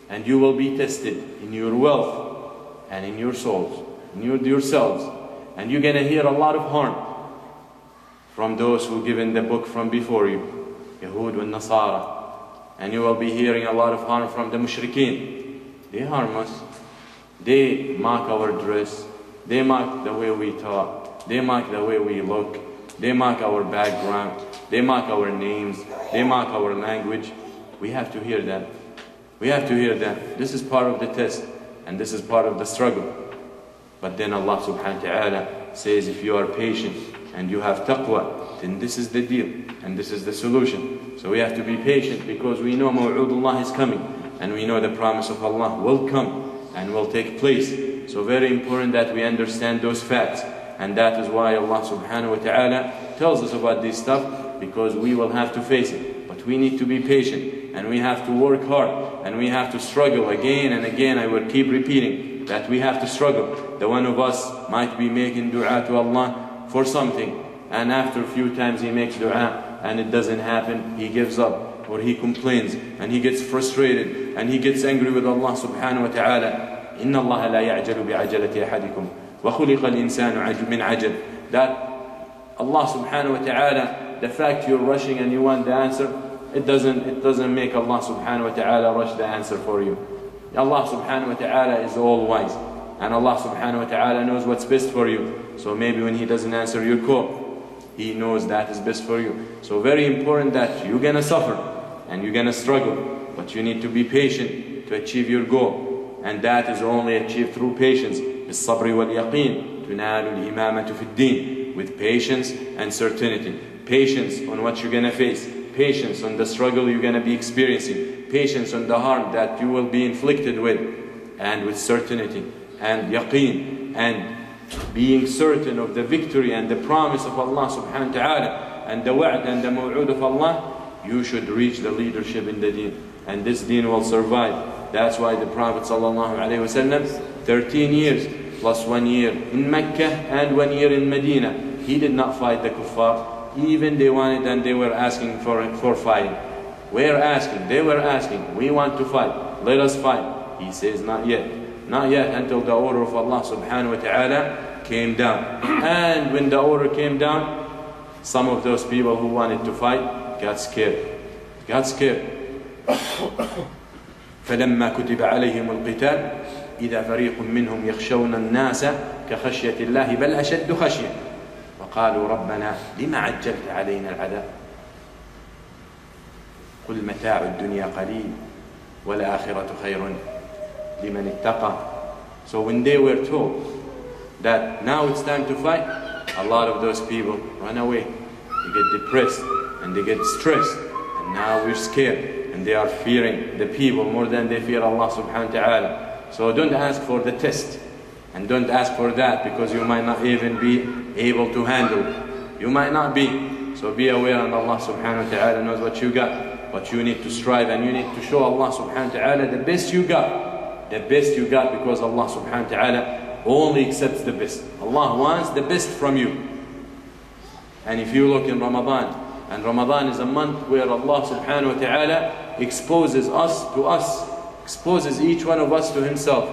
and you will be tested in your wealth and in your souls, in yourselves. And you're going to hear a lot of harm from those who given the book from before you, Yahud and Nasara. And you will be hearing a lot of harm from the mushrikeen. They harm us. They mock our dress. They mock the way we talk. They mock the way we look. They mock our background. They mock our names. They mock our language. We have to hear that. We have to hear that. This is part of the test, and this is part of the struggle. But then Allah subhanahu wa ta'ala says, if you are patient and you have taqwa, then this is the deal, and this is the solution. So we have to be patient, because we know maw'udullah is coming, and we know the promise of Allah will come and will take place. So very important that we understand those facts, and that is why Allah subhanahu wa ta'ala tells us about this stuff, because we will have to face it. But we need to be patient, and we have to work hard, and we have to struggle again and again. I will keep repeating that we have to struggle. The one of us might be making dua to Allah for something, and after a few times he makes dua and it doesn't happen, he gives up. or he complains and he gets frustrated and he gets angry with Allah subhanahu wa ta'ala, إِنَّ اللَّهَ لَا يَعْجَلُ بِعَجَلَةِ أَحَدِكُمْ وَخُلِقَ الْإِنسَانُ مِنْ عَجَلٍ. That Allah subhanahu wa ta'ala, the fact you're rushing and you want the answer, it doesn't make Allah subhanahu wa ta'ala rush the answer for you. Allah subhanahu wa ta'ala is all wise, and Allah subhanahu wa ta'ala knows what's best for you. So maybe when He doesn't answer your call, He knows that is best for you. So very important that you're gonna suffer and you're gonna struggle, but you need to be patient to achieve your goal, and that is only achieved through patience. بالصبر واليقين تنال الإمامة في الدين. With patience and certainty. Patience on what you're gonna face. Patience on the struggle you're gonna be experiencing. Patience on the harm that you will be inflicted with. And with certainty and yaqeen, and being certain of the victory and the promise of Allah subhanahu wa ta'ala, and the wa'd and the maw'ud of Allah, you should reach the leadership in the deen. And this deen will survive. That's why the Prophet sallallahu alayhi wa sallam, 13 years plus 1 year in Mecca and 1 year in Medina, he did not fight the kuffar. Even they wanted and they were asking for fighting. They were asking, we want to fight, let us fight. He says, not yet. Not yet, until the order of Allah subhanahu wa ta'ala came down. And when the order came down, some of those people who wanted to fight got scared. فلما كتب عليهم القتال إذا فريق منهم يخشون الناس كخشية الله بل أشد خشية وقالوا ربنا لما عجلت علينا العذاب قل متاع الدنيا قليل والآخرة خير لمن اتقى. So when they were told that now it's time to fight, a lot of those people run away. They get depressed and they get stressed, and now we're scared. And they are fearing the people more than they fear Allah subhanahu wa ta'ala. So don't ask for the test. And don't ask for that, because you might not even be able to handle it. You might not be. So be aware, and Allah subhanahu wa ta'ala knows what you got. But you need to strive, and you need to show Allah subhanahu wa ta'ala the best you got. The best you got, because Allah subhanahu wa ta'ala only accepts the best. Allah wants the best from you. And if you look in Ramadan, and Ramadan is a month where Allah subhanahu wa ta'ala exposes us to us, exposes each one of us to Himself,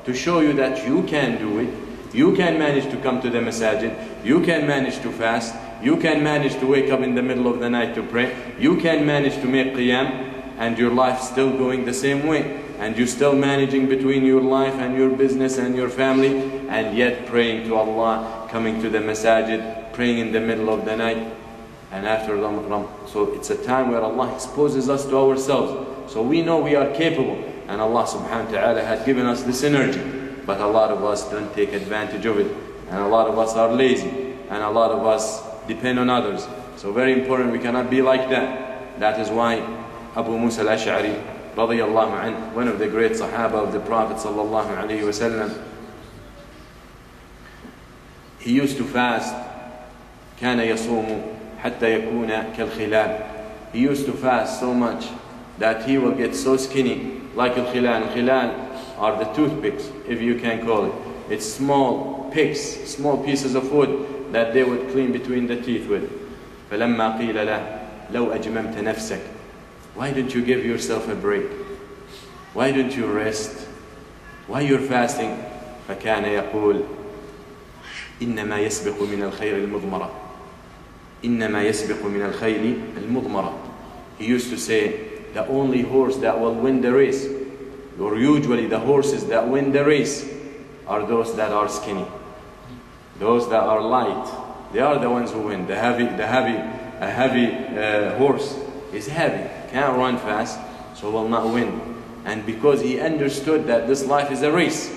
to show you that you can do it. You can manage to come to the masajid. You can manage to fast. You can manage to wake up in the middle of the night to pray. You can manage to make qiyam, and your life still going the same way. And you're still managing between your life and your business and your family, and yet praying to Allah, coming to the masajid, praying in the middle of the night. And after Ramadan, so it's a time where Allah exposes us to ourselves. So we know we are capable, and Allah subhanahu wa ta'ala had given us this energy. But a lot of us don't take advantage of it, and a lot of us are lazy, and a lot of us depend on others. So very important, we cannot be like that. That is why Abu Musa al-Ash'ari radiyallahu anhu, one of the great Sahaba of the Prophet sallallahu alayhi wa sallam, he used to fast. كان يصوم حتى يكون كالخلال. He used to fast so much that he will get so skinny, like al-khilal. Khilal are the toothpicks, if you can call it. It's small picks, small pieces of wood that they would clean between the teeth with. فلما قيل له لو أجممت نفسك, why don't you give yourself a break? Why don't you rest? Why you're fasting? فكان يقول إنما يسبق من الخير المضمرة. إنما يسبق من الخيل المضمرة. He used to say, the only horse that will win the race, or usually the horses that win the race, are those that are skinny. Those that are light, they are the ones who win. A heavy horse is heavy, can't run fast, so will not win. And because he understood that this life is a race,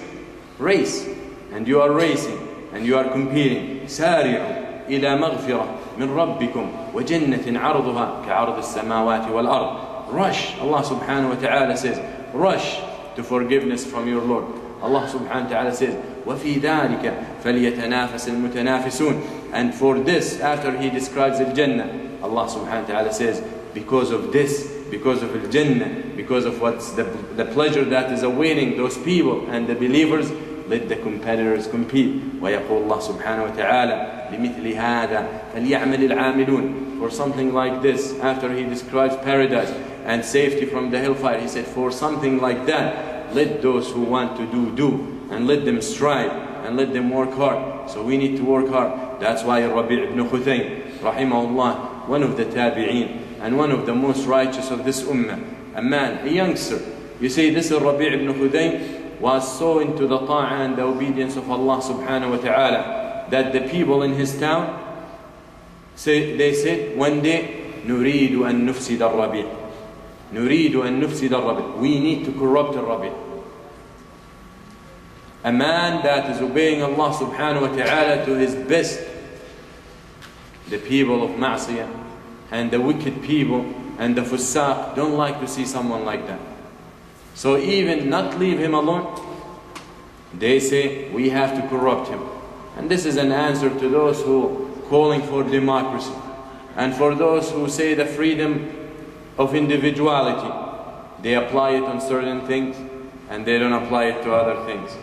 and you are racing, and you are competing. سارعوا إلى مغفرة من ربكم وجنة عرضها كعرض السماوات والأرض. Rush, Allah subhanahu wa ta'ala says, rush to forgiveness from your Lord. Allah subhanahu wa ta'ala says, وَفِي ذَلِكَ فَلْيَتَنَافَسِ الْمُتَنَافِسُونَ. And for this, after He describes Al-Jannah, Allah subhanahu wa ta'ala says, because of this, because of Al-Jannah, because of what's the pleasure that is awaiting those people and the believers, let the competitors compete. ويقول الله سبحانه وتعالى لمثل هذا فليعمل العاملون. For something like this, after he describes paradise and safety from the hellfire, he said, for something like that, let those who want to do, and let them strive, and let them work hard. So we need to work hard. That's why Rabi' ibn Khuthaym, rahimahullah, one of the tabi'een, and one of the most righteous of this ummah, a man, a youngster. You see, this Rabi' ibn Khuthaym was so into the ta'ah and the obedience of Allah subhanahu wa ta'ala that the people in his town, they said one day, نريد أن نفسد الربيع. نريد أن نفسد الربيع. We need to corrupt الربيع. A man that is obeying Allah subhanahu wa ta'ala to his best. The people of Ma'siyah and the wicked people and the fusaq don't like to see someone like that. So even not leave him alone, they say we have to corrupt him. And this is an answer to those who calling for democracy, and for those who say the freedom of individuality. They apply it on certain things and they don't apply it to other things.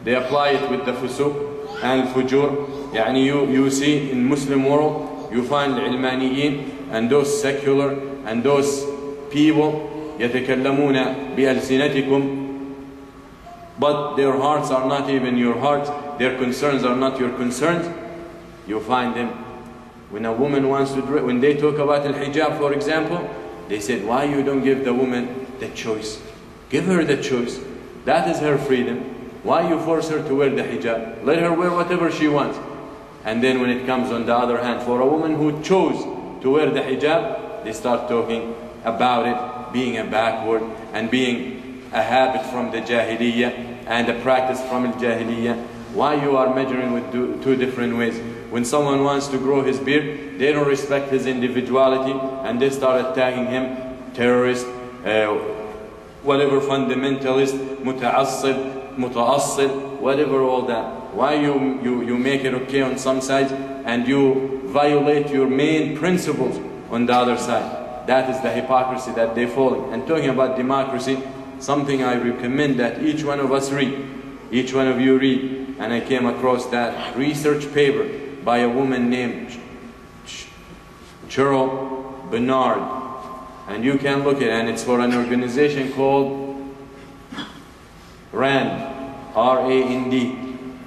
They apply it with the fusuq and fujur. Yani you see in Muslim world, you find ilmaniyin and those secular and those people يتكلمون بألسنتكم, but their hearts are not even your hearts, their concerns are not your concerns. You find them, when a woman wants to dress, when they talk about al-hijab for example, they said, why you don't give the woman the choice? Give her the choice. That is her freedom. Why you force her to wear the hijab? Let her wear whatever she wants. And then when it comes on the other hand, for a woman who chose to wear the hijab, they start talking about it being a backward and being a habit from the jahiliyyah and a practice from the jahiliyyah. Why you are measuring with two different ways? When someone wants to grow his beard, they don't respect his individuality and they start attacking him, terrorist, whatever, fundamentalist, muta'assil, whatever, all that. Why you make it okay on some sides and you violate your main principles on the other side? That is the hypocrisy that they fall in. And talking about democracy, something I recommend that each one of us read, each one of you read. And I came across that research paper by a woman named Cheryl Bernard. And you can look at it, and it's for an organization called RAND, R-A-N-D.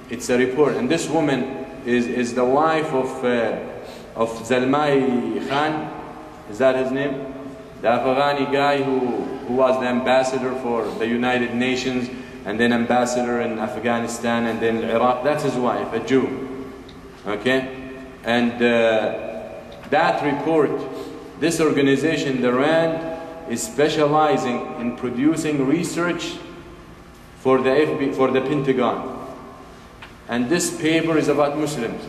It's a report, and this woman is the wife of Zalmai Khan. Is that his name? The Afghani guy who was the ambassador for the United Nations, and then ambassador in Afghanistan and then Iraq. That's his wife, a Jew. Okay? And that report, this organization, the RAND, is specializing in producing research for the Pentagon. And this paper is about Muslims.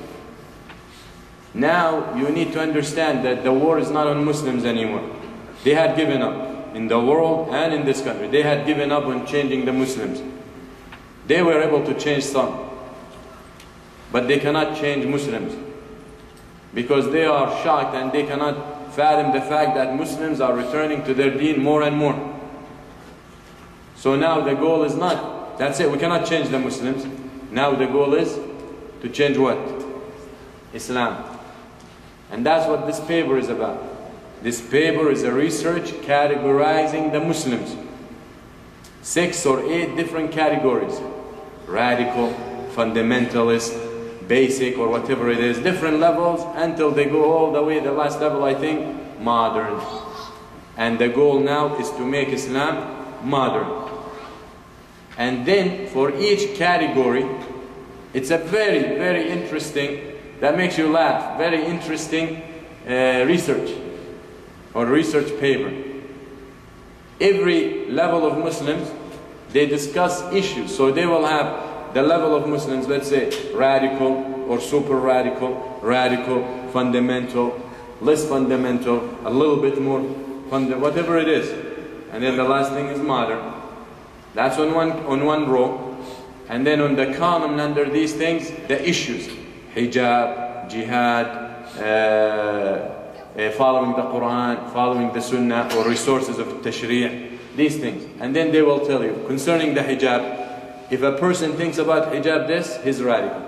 Now you need to understand that the war is not on Muslims anymore. They had given up in the world and in this country. They had given up on changing the Muslims. They were able to change some, but they cannot change Muslims because they are shocked and they cannot fathom the fact that Muslims are returning to their deen more and more. So now the goal is not, that's it, we cannot change the Muslims. Now the goal is to change what? Islam. And that's what this paper is about. This paper is a research categorizing the Muslims. 6 or 8 different categories. Radical, fundamentalist, basic, or whatever it is. Different levels until they go all the way, the last level I think, modern. And the goal now is to make Islam modern. And then for each category, it's a very, very interesting, that makes you laugh, very interesting research or research paper. Every level of Muslims, they discuss issues. So they will have the level of Muslims, let's say radical or super radical, radical, fundamental, less fundamental, a little bit more whatever it is. And then the last thing is modern. That's on one row. And then on the column under these things, the issues. Hijab, jihad, following the Quran, following the Sunnah, or resources of tashri', these things. And then they will tell you, concerning the hijab, if a person thinks about hijab this, he's radical.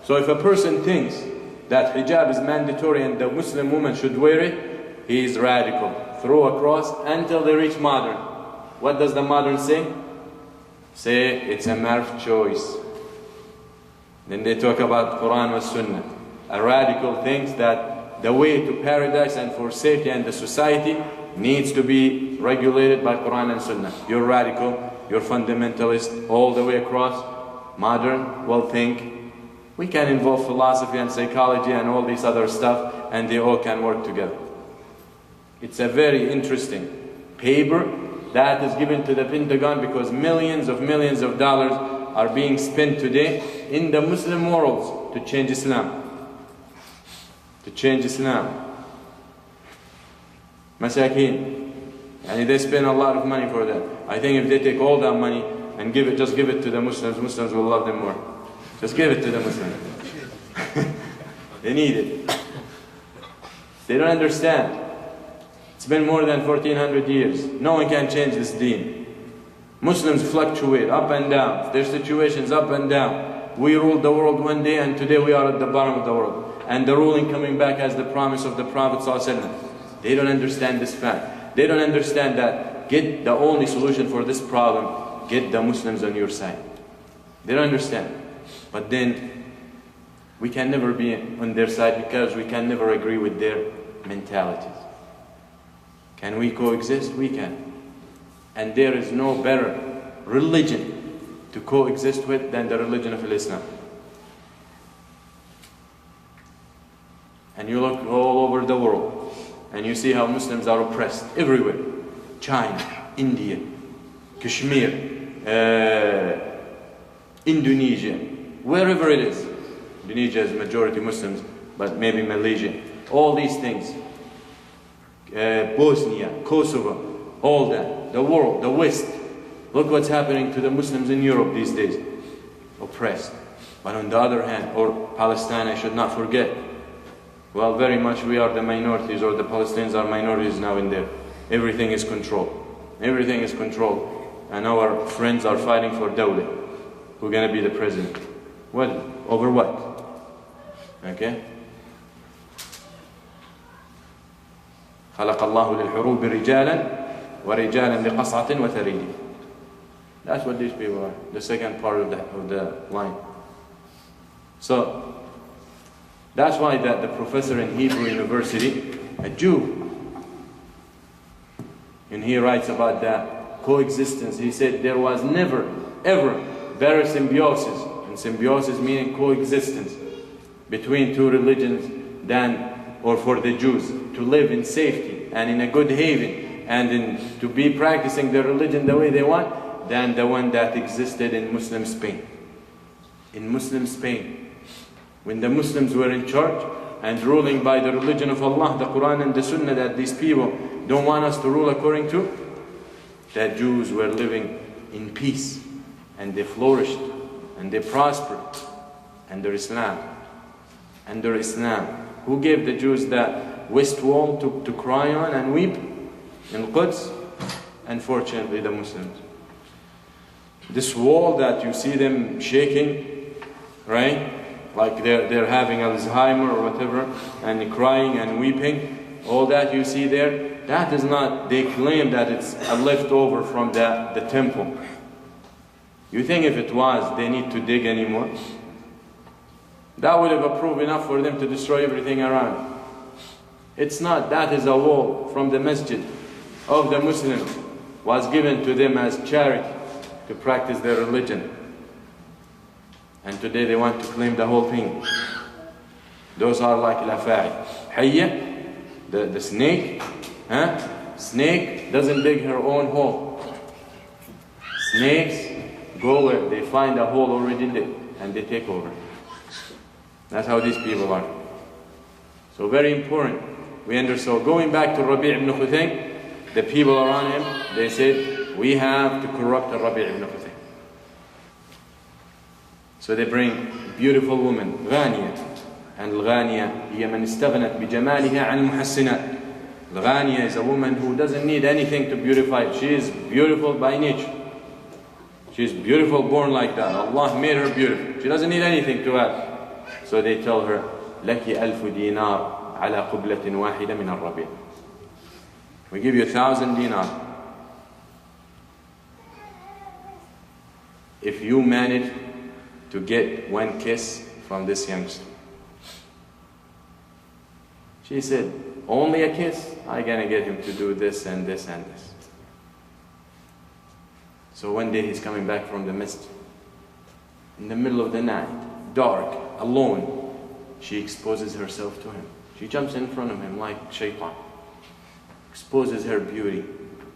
So if a person thinks that hijab is mandatory and the Muslim woman should wear it, he is radical. Throw across until they reach modern. What does the modern say? Say it's a matter of choice. Then they talk about Quran and Sunnah. A radical thinks that the way to paradise and for safety and the society needs to be regulated by Quran and Sunnah. You're radical, you're fundamentalist, all the way across. Modern will think we can involve philosophy and psychology and all this other stuff, and they all can work together. It's a very interesting paper that is given to the Pentagon because millions of dollars are being spent today in the Muslim world to change Islam. To change Islam. Masakeen. And they spend a lot of money for that. I think if they take all that money and just give it to the Muslims, Muslims will love them more. Just give it to the Muslims. They need it. They don't understand. It's been more than 1400 years. No one can change this deen. Muslims fluctuate up and down. Their situations up and down. We ruled the world one day and today we are at the bottom of the world. And the ruling coming back as the promise of the Prophet ﷺ. They don't understand this fact. They don't understand that get the only solution for this problem, get the Muslims on your side. They don't understand. But then we can never be on their side because we can never agree with their mentalities. Can we coexist? We can. And there is no better religion to coexist with than the religion of Islam. And you look all over the world and you see how Muslims are oppressed everywhere. China, India, Kashmir, Indonesia, wherever it is. Indonesia is majority Muslims, but maybe Malaysia. All these things. Bosnia, Kosovo, all that. The world, the West. Look what's happening to the Muslims in Europe these days. Oppressed. But on the other hand, or Palestine, I should not forget. Well, very much we are the minorities, or the Palestinians are minorities now in there. Everything is controlled. Everything is controlled. And our friends are fighting for Dawla. Who's going to be the president? What? Over what? Okay? خلق الله للحروب رجالا ورجالا لقصعة وثريد. That's what these people are. The second part of the line. So that's why the professor in Hebrew University, a Jew, and he writes about that coexistence. He said there was never, ever better symbiosis, and symbiosis meaning coexistence between two religions than, or for the Jews to live in safety and in a good haven and to be practicing their religion the way they want, than the one that existed in Muslim Spain. In Muslim Spain, when the Muslims were in charge and ruling by the religion of Allah, the Quran and the Sunnah that these people don't want us to rule according to, the Jews were living in peace and they flourished and they prospered under Islam. Under Islam. Who gave the Jews that west wall to cry on and weep in Quds? Unfortunately, the Muslims. This wall that you see them shaking, right? Like they're having Alzheimer or whatever, and crying and weeping, all that you see there, that is not, they claim that it's a leftover from the temple. You think if it was, they need to dig anymore? That would have approved enough for them to destroy everything around. It's not. That is a wall from the masjid of the Muslims, was given to them as charity to practice their religion. And today they want to claim the whole thing. Those are like Lafa'i. Hayya, the snake. Snake doesn't dig her own hole. Snakes go where they find a hole already lit and they take over. That's how these people are. So very important. We understand. So going back to Rabi' ibn Khuthaym, the people around him, they said, we have to corrupt Rabi' ibn Khuthaym. So they bring beautiful woman, Ghaniya. And Al-Ghaniya, هي من استغنت بجمالها عن المحسنات. Al-Ghaniya is a woman who doesn't need anything to beautify. She is beautiful by nature. She's beautiful, born like that. Allah made her beautiful. She doesn't need anything to ask. So they tell her, لَكِ أَلْفُ دِينَارٍ عَلَى قُبْلَةٍ وَاحِدَةٍ مِنَ الرَّبِيعِ. We give you 1,000 dinar if you manage to get one kiss from this youngster. She said, only a kiss? I'm gonna get him to do this and this and this. So one day he's coming back from the masjid. In the middle of the night, dark, alone, she exposes herself to him. She jumps in front of him like shaitan. Exposes her beauty,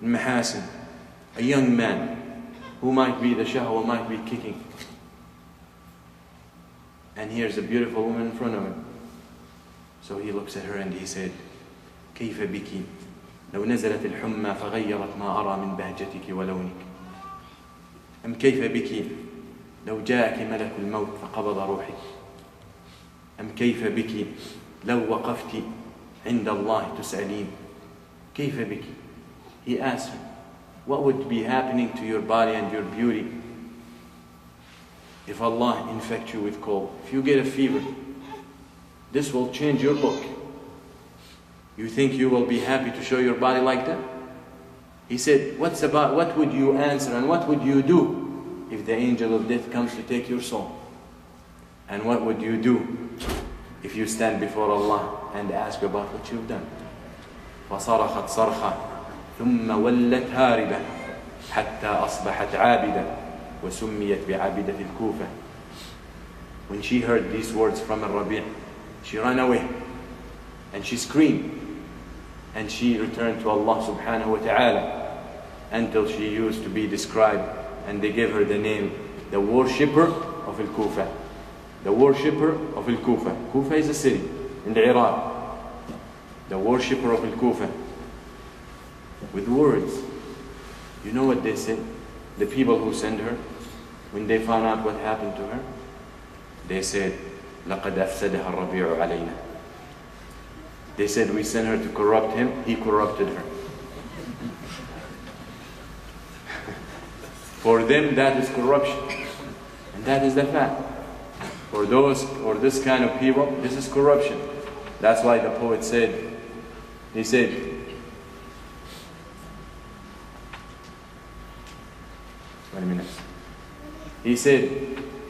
mahasin, a young man who might be the shahwa, might be kicking. And here's a beautiful woman in front of him. So he looks at her and he said, كيف بك لو نزلت الحمى فغيرت ما أرى من بهجتك ولونك أم كيف بك لو جاءك ملك الموت فقبض روحك أم كيف بك لو وقفت عند الله تسألين كيف بك. He asked her, what would be happening to your body and your beauty if Allah infect you with cold? If you get a fever, this will change your look. You think you will be happy to show your body like that? He said, what would you answer and what would you do if the angel of death comes to take your soul? And what would you do if you stand before Allah and ask about what you've done? فصرخت صرخة ثم ولت هاربة حتى أصبحت عابدة وسميت بعابدة الكوفة. When she heard these words from Al-Rabi', she ran away and she screamed and she returned to Allah subhanahu wa ta'ala until she used to be described, and they gave her the name, the worshipper of Al-Kufa. The worshipper of Al-Kufa. Kufa is a city in the Iraq. The worshipper of Al-Kufa. With words. You know what they said? The people who sent her, when they found out what happened to her, they said, لَقَدْ أَفْسَدَهَا الرَّبِيعُ عَلَيْنَا. They said, we sent her to corrupt him, he corrupted her. For them, that is corruption. And that is the fact. For those, or this kind of people, this is corruption. That's why the poet said, he said, wait a minute. He said,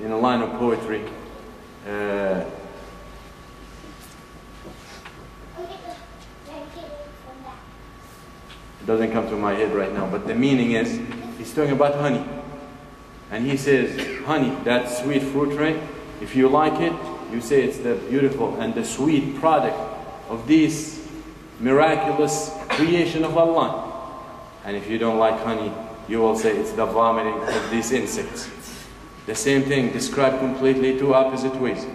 in a line of poetry, it doesn't come to my head right now, but the meaning is, he's talking about honey. And he says, honey, that sweet fruit, right? If you like it, you say it's the beautiful and the sweet product of this miraculous creation of Allah. And if you don't like honey, you will say it's the vomiting of these insects. The same thing, described completely two opposite ways.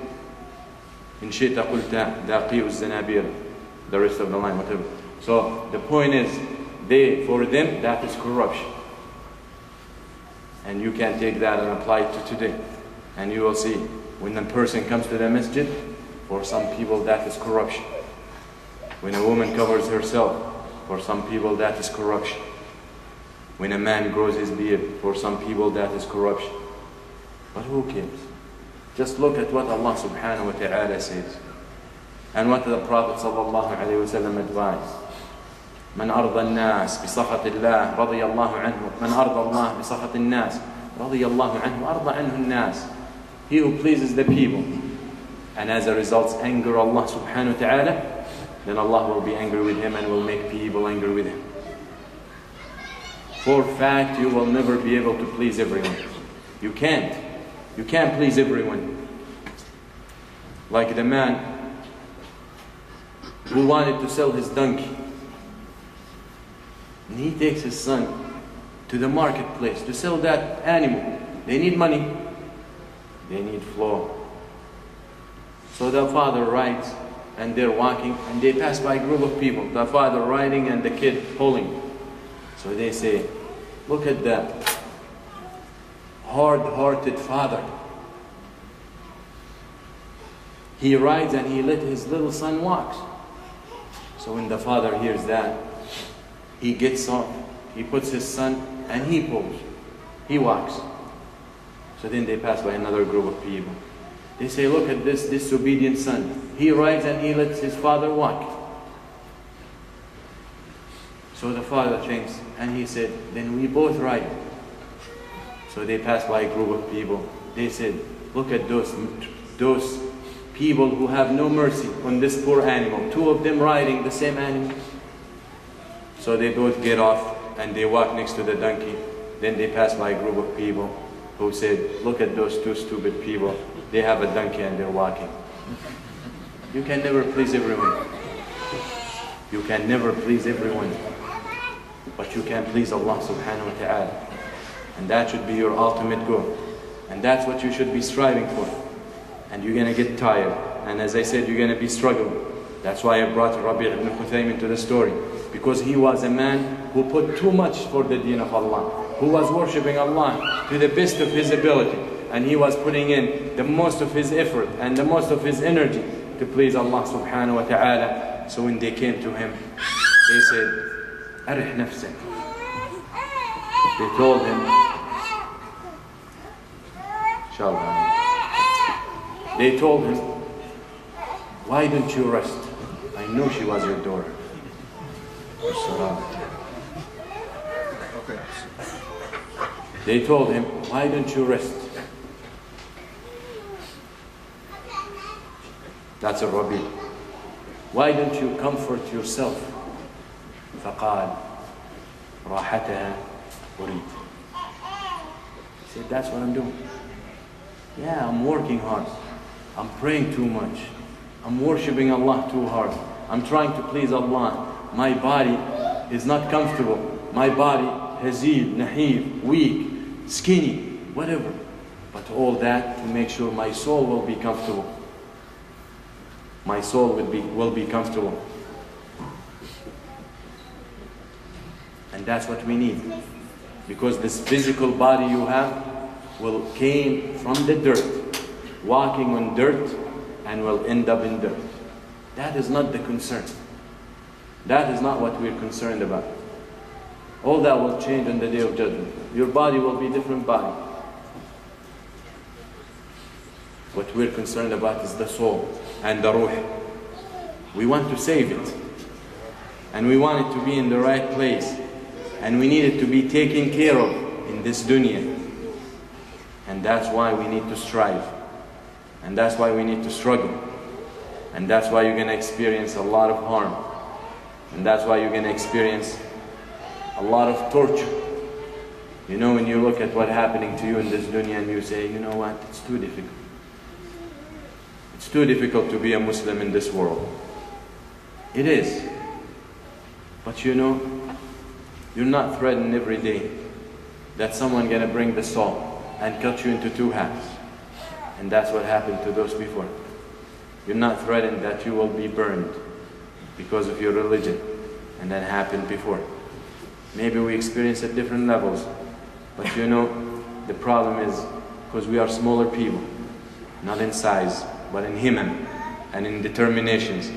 In شئت قلت ذاقي الزنابير, the rest of the line, whatever. So the point is, for them, that is corruption. And you can take that and apply it to today. And you will see, when a person comes to the masjid, for some people that is corruption. When a woman covers herself, for some people that is corruption. When a man grows his beard, for some people that is corruption. But who cares? Just look at what Allah subhanahu wa ta'ala says. And what the Prophet sallallahu alayhi wa sallam advised. من أرضى الناس بسخط الله رضي الله عنه من أرضى الله بسخط الناس رضي الله عنه أرضى عنه الناس. He who pleases the people and as a result anger Allah subhanahu wa ta'ala, then Allah will be angry with him and will make people angry with him. For fact, you will never be able to please everyone. You can't. You can't please everyone. Like the man who wanted to sell his donkey. And he takes his son to the marketplace to sell that animal. They need money. They need flour. So the father rides and they're walking and they pass by a group of people. The father riding and the kid pulling. So they say, look at that hard-hearted father. He rides and he let his little son walk. So when the father hears that, he gets off, he puts his son and he pulls. He walks. So then they pass by another group of people. They say, look at this disobedient son. He rides and he lets his father walk. So the father thinks, and he said, then we both ride. So they pass by a group of people. They said, look at those people who have no mercy on this poor animal. Two of them riding the same animal. So they both get off and they walk next to the donkey. Then they pass by a group of people who said, look at those two stupid people. They have a donkey and they're walking. You can never please everyone. You can never please everyone. But you can please Allah subhanahu wa ta'ala. And that should be your ultimate goal. And that's what you should be striving for. And you're going to get tired. And as I said, you're going to be struggling. That's why I brought Rabi' ibn Khuthaym into the story. Because he was a man who put too much for the deen of Allah. Who was worshipping Allah to the best of his ability. And he was putting in the most of his effort and the most of his energy to please Allah subhanahu wa ta'ala. So when they came to him, they said, Arih nafsak. They told him, inshallah. They told him, why don't you rest? I know she was your daughter. They told him, why don't you rest? That's a Rabi. Why don't you comfort yourself? فقال راحتها أريد. He said, that's what I'm doing. Yeah, I'm working hard. I'm praying too much. I'm worshipping Allah too hard. I'm trying to please Allah. My body is not comfortable. My body, hazil, nahif, weak, skinny, whatever. But all that to make sure my soul will be comfortable. My soul will be comfortable. And that's what we need. Because this physical body you have came from the dirt, walking on dirt, and will end up in dirt. That is not the concern. That is not what we're concerned about. All that will change on the day of judgment. Your body will be a different body. What we're concerned about is the soul and the ruh. We want to save it. And we want it to be in the right place. And we need it to be taken care of in this dunya. And that's why we need to strive. And that's why we need to struggle. And that's why you're going to experience a lot of harm. And that's why you're going to experience a lot of torture. You know, when you look at what's happening to you in this dunya and you say, you know what, it's too difficult. It's too difficult to be a Muslim in this world. It is. But you know, you're not threatened every day that someone's going to bring the saw and cut you into two halves. And that's what happened to those before. You're not threatened that you will be burned because of your religion. And that happened before. Maybe we experience at different levels. But you know, the problem is because we are smaller people. Not in size, but in himam and in determinations.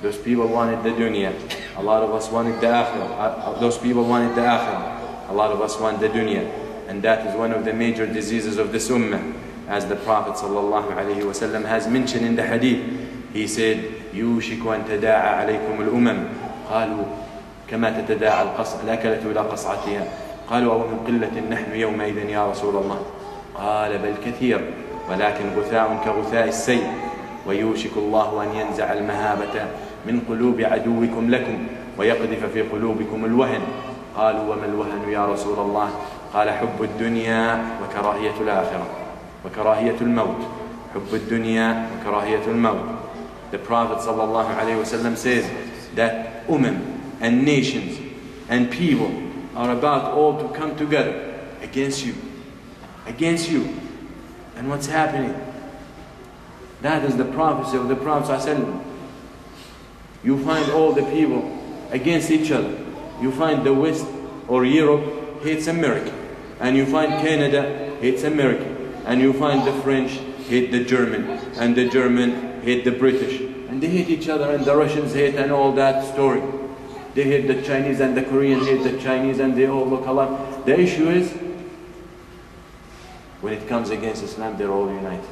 Those people wanted the dunya. A lot of us wanted the akhirah. Those people wanted the akhirah. A lot of us want the dunya. And that is one of the major diseases of this ummah. As the Prophet ﷺ has mentioned in the hadith, he said, يوشك أن تداعى عليكم الأمم قالوا كما تتداعى الأكلة إلى قصعتها قالوا أو من قلة نحن يومئذ يا رسول الله قال بل كثير ولكن غثاء كغثاء السيل ويوشك الله أن ينزع المهابة من قلوب عدوكم لكم ويقذف في قلوبكم الوهن قالوا وما الوهن يا رسول الله قال حب الدنيا وكراهية الآخرة وكراهية الموت حب الدنيا وكراهية الموت. The Prophet ﷺ says that and nations and people are about all to come together against you. Against you. And what's happening? That is the prophecy of the Prophet ﷺ. You find all the people against each other. You find the West or Europe hates America. And you find Canada hates America. And you find the French hate the German. And the German hate the British. And they hate each other, and the Russians hate, and all that story. They hate the Chinese, and the Koreans hate the Chinese, and they all look alike. The issue is, when it comes against Islam, they're all united.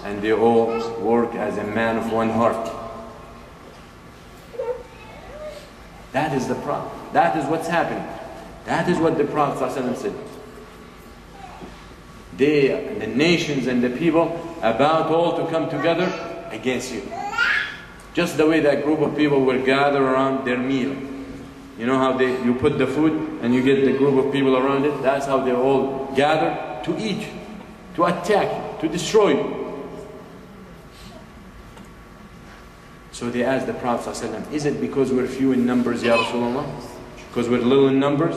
And they all work as a man of one heart. That is the problem. That is what's happening. That is what the Prophet ﷺ said. They, the nations and the people, about all to come together against you. Just the way that group of people will gather around their meal. You know how you put the food and you get the group of people around it? That's how they all gather to eat, to attack, to destroy you. So they asked the Prophet ﷺ, is it because we're few in numbers, Ya Rasulullah? Because we're little in numbers?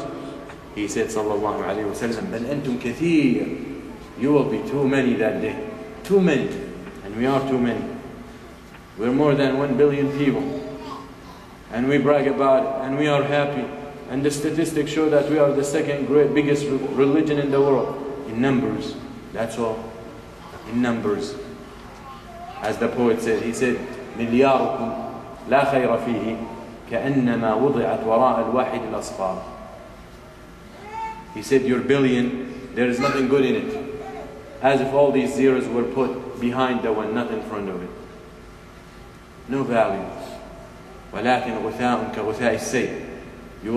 He said, sallallahu alayhi wa sallam, بَلْ أَنْتُمْ كَثِيرٌ. You will be too many that day. Too many. And we are too many. We're more than 1 billion people. And we brag about it, and we are happy. And the statistics show that we are the second biggest religion in the world. In numbers. That's all. In numbers. As the poet said, he said, ملياركم لا خير فيه كأنما وضعت وراء الواحد الأصفار. He said, your billion, there is nothing good in it. As if all these zeros were put behind the one, not in front of it. No value. ولكن غثاء كغثاء السيل. You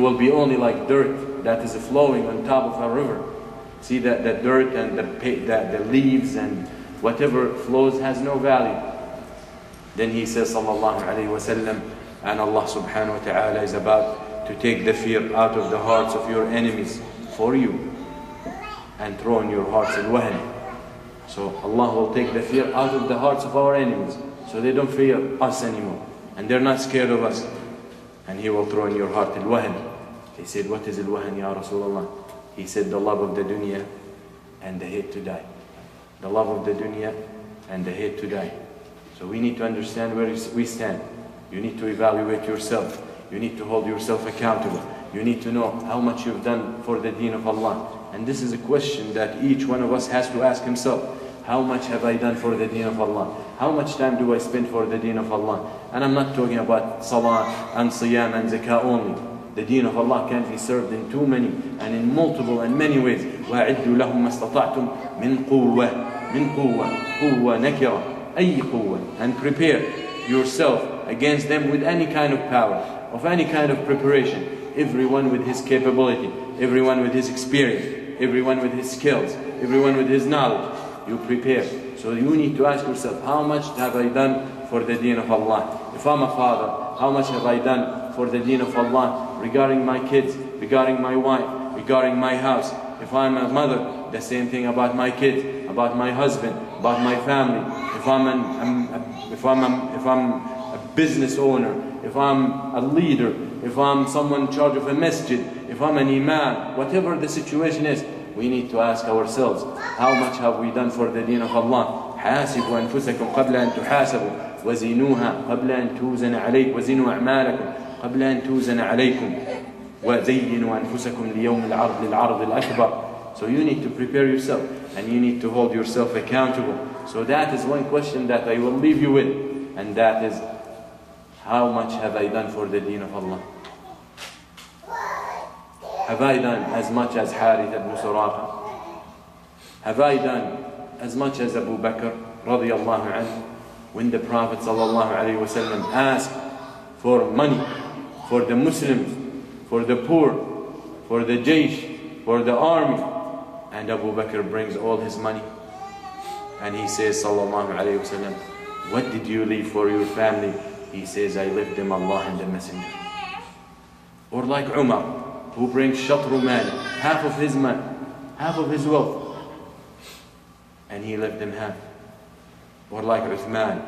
will be only like dirt that is flowing on top of a river. See that the dirt and the leaves and whatever flows has no value. Then he says, sallallahu alayhi wa sallam, and Allah subhanahu wa ta'ala is about to take the fear out of the hearts of your enemies for you and throw in your hearts al-wahn. So Allah will take the fear out of the hearts of our enemies, so they don't fear us anymore, and they're not scared of us. And He will throw in your heart al-wahn. He said, what is al-wahn, Ya Rasulullah? He said, the love of the dunya and the hate to die. The love of the dunya and the hate to die. So we need to understand where we stand. You need to evaluate yourself. You need to hold yourself accountable. You need to know how much you've done for the deen of Allah. And this is a question that each one of us has to ask himself. How much have I done for the deen of Allah? How much time do I spend for the deen of Allah? And I'm not talking about salah and siyam and zakah only. The deen of Allah can be served in too many and in multiple and many ways. وَأَعِدُّوا لَهُمْ مَا اسْتَطَعْتُمْ مِنْ قُوَّةٍ نَكِرَةٍ أي قوة. And prepare yourself against them with any kind of power, of any kind of preparation. Everyone with his capability, everyone with his experience, everyone with his skills, everyone with his knowledge. You prepare. So you need to ask yourself, how much have I done for the deen of Allah? If I'm a father, how much have I done for the deen of Allah regarding my kids, regarding my wife, regarding my house? If I'm a mother, the same thing about my kids, about my husband, about my family. If I'm a business owner, if I'm a leader, if I'm someone in charge of a masjid, if I'm an imam, whatever the situation is, we need to ask ourselves, how much have we done for the deen of Allah? حاسبوا أنفسكم قبل أن تحاسبوا وزنوها قبل أن توزن عليكم وزنوا أعمالكم قبل أن توزن عليكم وزينوا أنفسكم ليوم للعرض الأكبر. So you need to prepare yourself and you need to hold yourself accountable. So that is one question that I will leave you with, and that is, how much have I done for the deen of Allah? Have I done as much as Harith ibn Suraqa? Have I done as much as Abu Bakr radiyallahu anhu? When the Prophet sallallahu alayhi wa sallam asked for money for the Muslims, for the poor, for the jaysh, for the army, and Abu Bakr brings all his money and he says sallallahu alayhi wa sallam, what did you leave for your family? He says, I left them Allah and the Messenger. Or like Umar, who brings shatru mal, half of his money, half of his wealth, and he left them half. Or like Uthman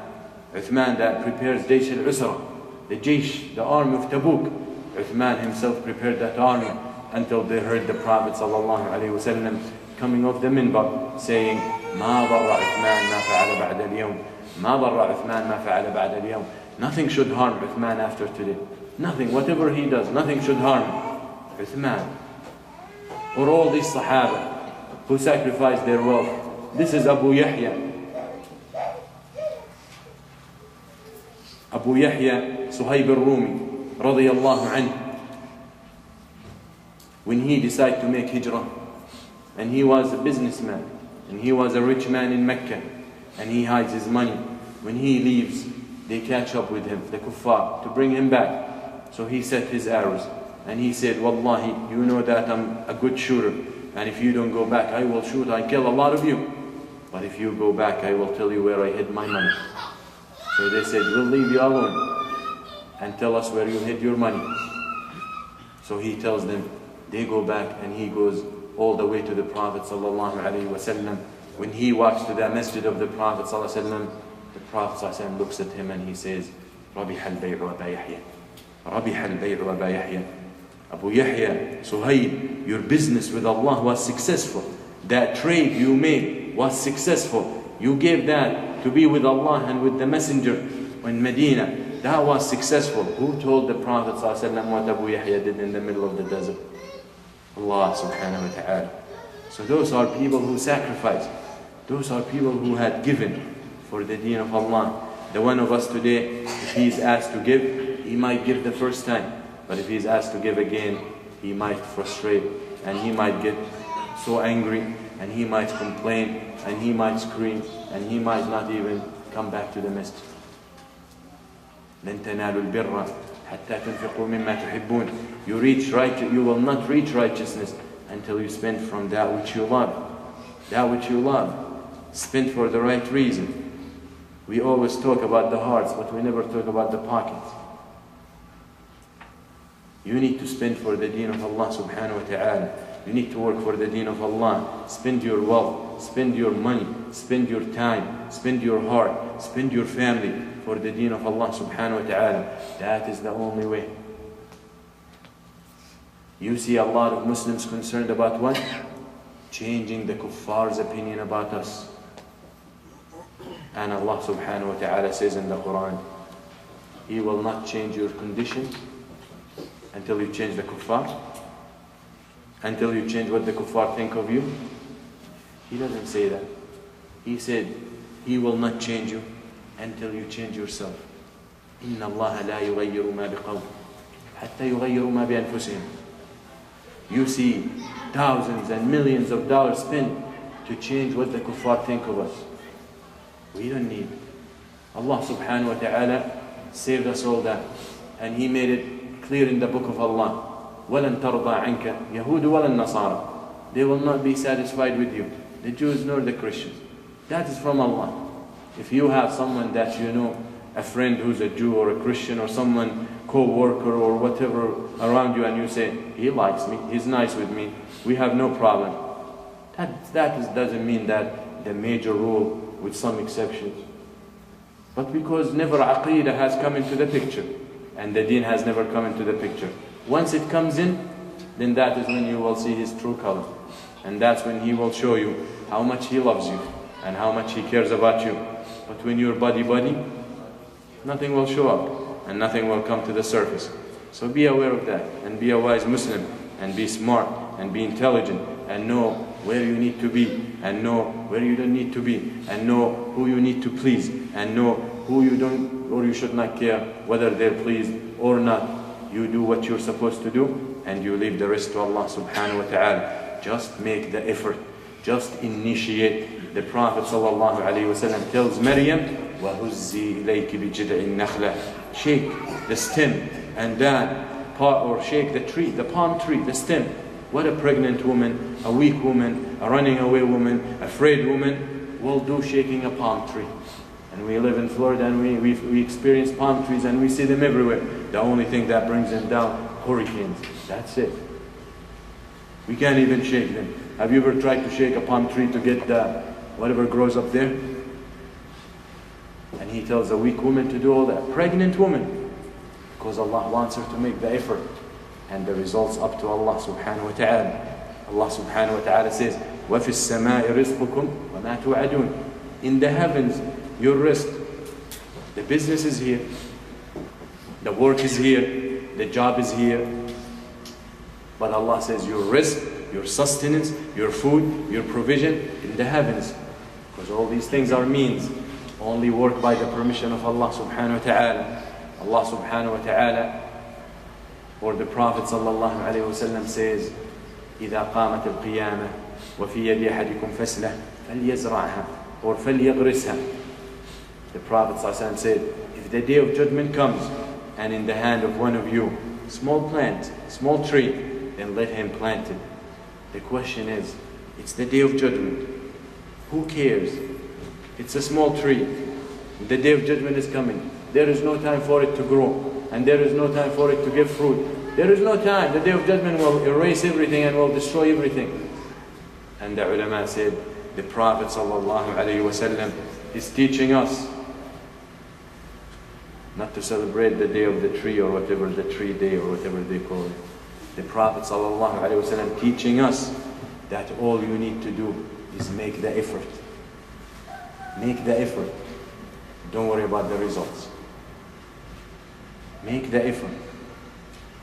that prepares Jaysh al-Usra, the Jaysh, the army of Tabuk. Uthman himself prepared that army until they heard the Prophet sallallahu alayhi wa sallam coming off the minbar saying, ما ضر عثمان ما فعل بعد اليوم ما ضر عثمان ما فعل بعد اليوم. Nothing should harm Uthman after today. Nothing, whatever he does, nothing should harm Uthman. Or all these Sahaba who sacrificed their wealth. This is Abu Yahya. Abu Yahya Suhayb al-Rumi radiyallahu anhu. When he decided to make hijrah and he was a businessman, and he was a rich man in Mecca, and he hides his money. When he leaves, they catch up with him, the kuffar, to bring him back. So he set his arrows, and he said, Wallahi, you know that I'm a good shooter, and if you don't go back, I will shoot, I kill a lot of you. But if you go back, I will tell you where I hid my money. So they said, we'll leave you alone, and tell us where you hid your money. So he tells them, they go back, and he goes all the way to the Prophet ﷺ. When he walks to the masjid of the Prophet ﷺ, the Prophet ﷺ looks at him and he says, رَبِحَ الْبَيْعُ أَبَا يَحْيَى رَبِحَ الْبَيْعُ أَبَا يَحْيَى Abu Yahya, Suhaib, your business with Allah was successful. That trade you made was successful. You gave that to be with Allah and with the Messenger in Medina. That was successful. Who told the Prophet ﷺ what Abu Yahya did in the middle of the desert? Allah subhanahu wa ta'ala. So those are people who sacrificed. Those are people who had given for the deen of Allah. The one of us today, if he is asked to give, he might give the first time. But if he is asked to give again, he might frustrate, and he might get so angry, and he might complain, and he might scream, and he might not even come back to the masjid. لن تنالوا البر حتى تنفقوا مما تحبون. You will not reach righteousness until you spend from that which you love. That which you love. Spend for the right reason. We always talk about the hearts, but we never talk about the pockets. You need to spend for the deen of Allah subhanahu wa ta'ala. You need to work for the deen of Allah. Spend your wealth, spend your money, spend your time, spend your heart, spend your family for the deen of Allah subhanahu wa ta'ala. That is the only way. You see a lot of Muslims concerned about what? Changing the kuffar's opinion about us. And Allah subhanahu wa ta'ala says in the Quran, He will not change your condition until you change the kuffar, until you change what the kuffar think of you. He doesn't say that. He said, He will not change you until you change yourself. إِنَّ اللَّهَ لَا يُغَيِّرُ مَا بِقَوْمٍ حَتَّى يُغَيِّرُ مَا بِأَنفُسِهِمْ. You see thousands and millions of dollars spent to change what the kuffar think of us. We don't need. Allah subhanahu wa ta'ala saved us all that. And He made it clear in the book of Allah. وَلَن تَرْضَى عَنْكَ يَهُودُ وَلَا النَّصَارَى. They will not be satisfied with you, the Jews nor the Christians. That is from Allah. If you have someone that you know, a friend who's a Jew or a Christian or someone, co-worker or whatever around you, and you say, he likes me, he's nice with me, we have no problem. Doesn't mean that the major rule with some exceptions. But because never Aqidah has come into the picture, and the deen has never come into the picture. Once it comes in, then that is when you will see his true color. And that's when he will show you how much he loves you and how much he cares about you. But when you're buddy, nothing will show up and nothing will come to the surface. So be aware of that and be a wise Muslim and be smart and be intelligent and know where you need to be and know where you don't need to be and know who you need to please and know who you don't or you should not care whether they're pleased or not. You do what you're supposed to do and you leave the rest to Allah subhanahu wa ta'ala. Just make the effort. Just initiate. The Prophet sallallahu alayhi wa sallam tells Maryam, وَهُزِّي إِلَيْكِ بِجِدْعِ النَّخْلَةِ. Shake the stem and that part, or shake the tree, the palm tree, the stem. What a pregnant woman, a weak woman, a running away woman, afraid woman will do shaking a palm tree. And we live in Florida and we experience palm trees and we see them everywhere. The only thing that brings them down, hurricanes. That's it. We can't even shake them. Have you ever tried to shake a palm tree to get whatever grows up there? And He tells a weak woman to do all that. Pregnant woman. Because Allah wants her to make the effort. And the results up to Allah subhanahu wa ta'ala. Allah subhanahu wa ta'ala says, وَفِي السَّمَاءِ رِزْقُكُمْ وَمَا تُوعَدُونَ. In the heavens, your risk. The business is here. The work is here. The job is here. But Allah says your risk, your sustenance, your food, your provision in the heavens. Because all these things are means. Only work by the permission of Allah subhanahu wa ta'ala. Allah subhanahu wa ta'ala or the Prophet sallallahu alayhi wa sallam says, إِذَا قَامَتِ الْقِيَامَةِ وفي يد أحدكم فسلة فليزرعها or فليغرسها. The Prophet ﷺ said, if the day of judgment comes and in the hand of one of you, small plant, small tree, then let him plant it. The question is, it's the day of judgment. Who cares? It's a small tree. The day of judgment is coming. There is no time for it to grow, and there is no time for it to give fruit. There is no time. The day of judgment will erase everything and will destroy everything. And the ulama said, the Prophet ﷺ is teaching us not to celebrate the day of the tree or whatever, the tree day or whatever they call it. The Prophet ﷺ teaching us that all you need to do is make the effort. Make the effort. Don't worry about the results. Make the effort.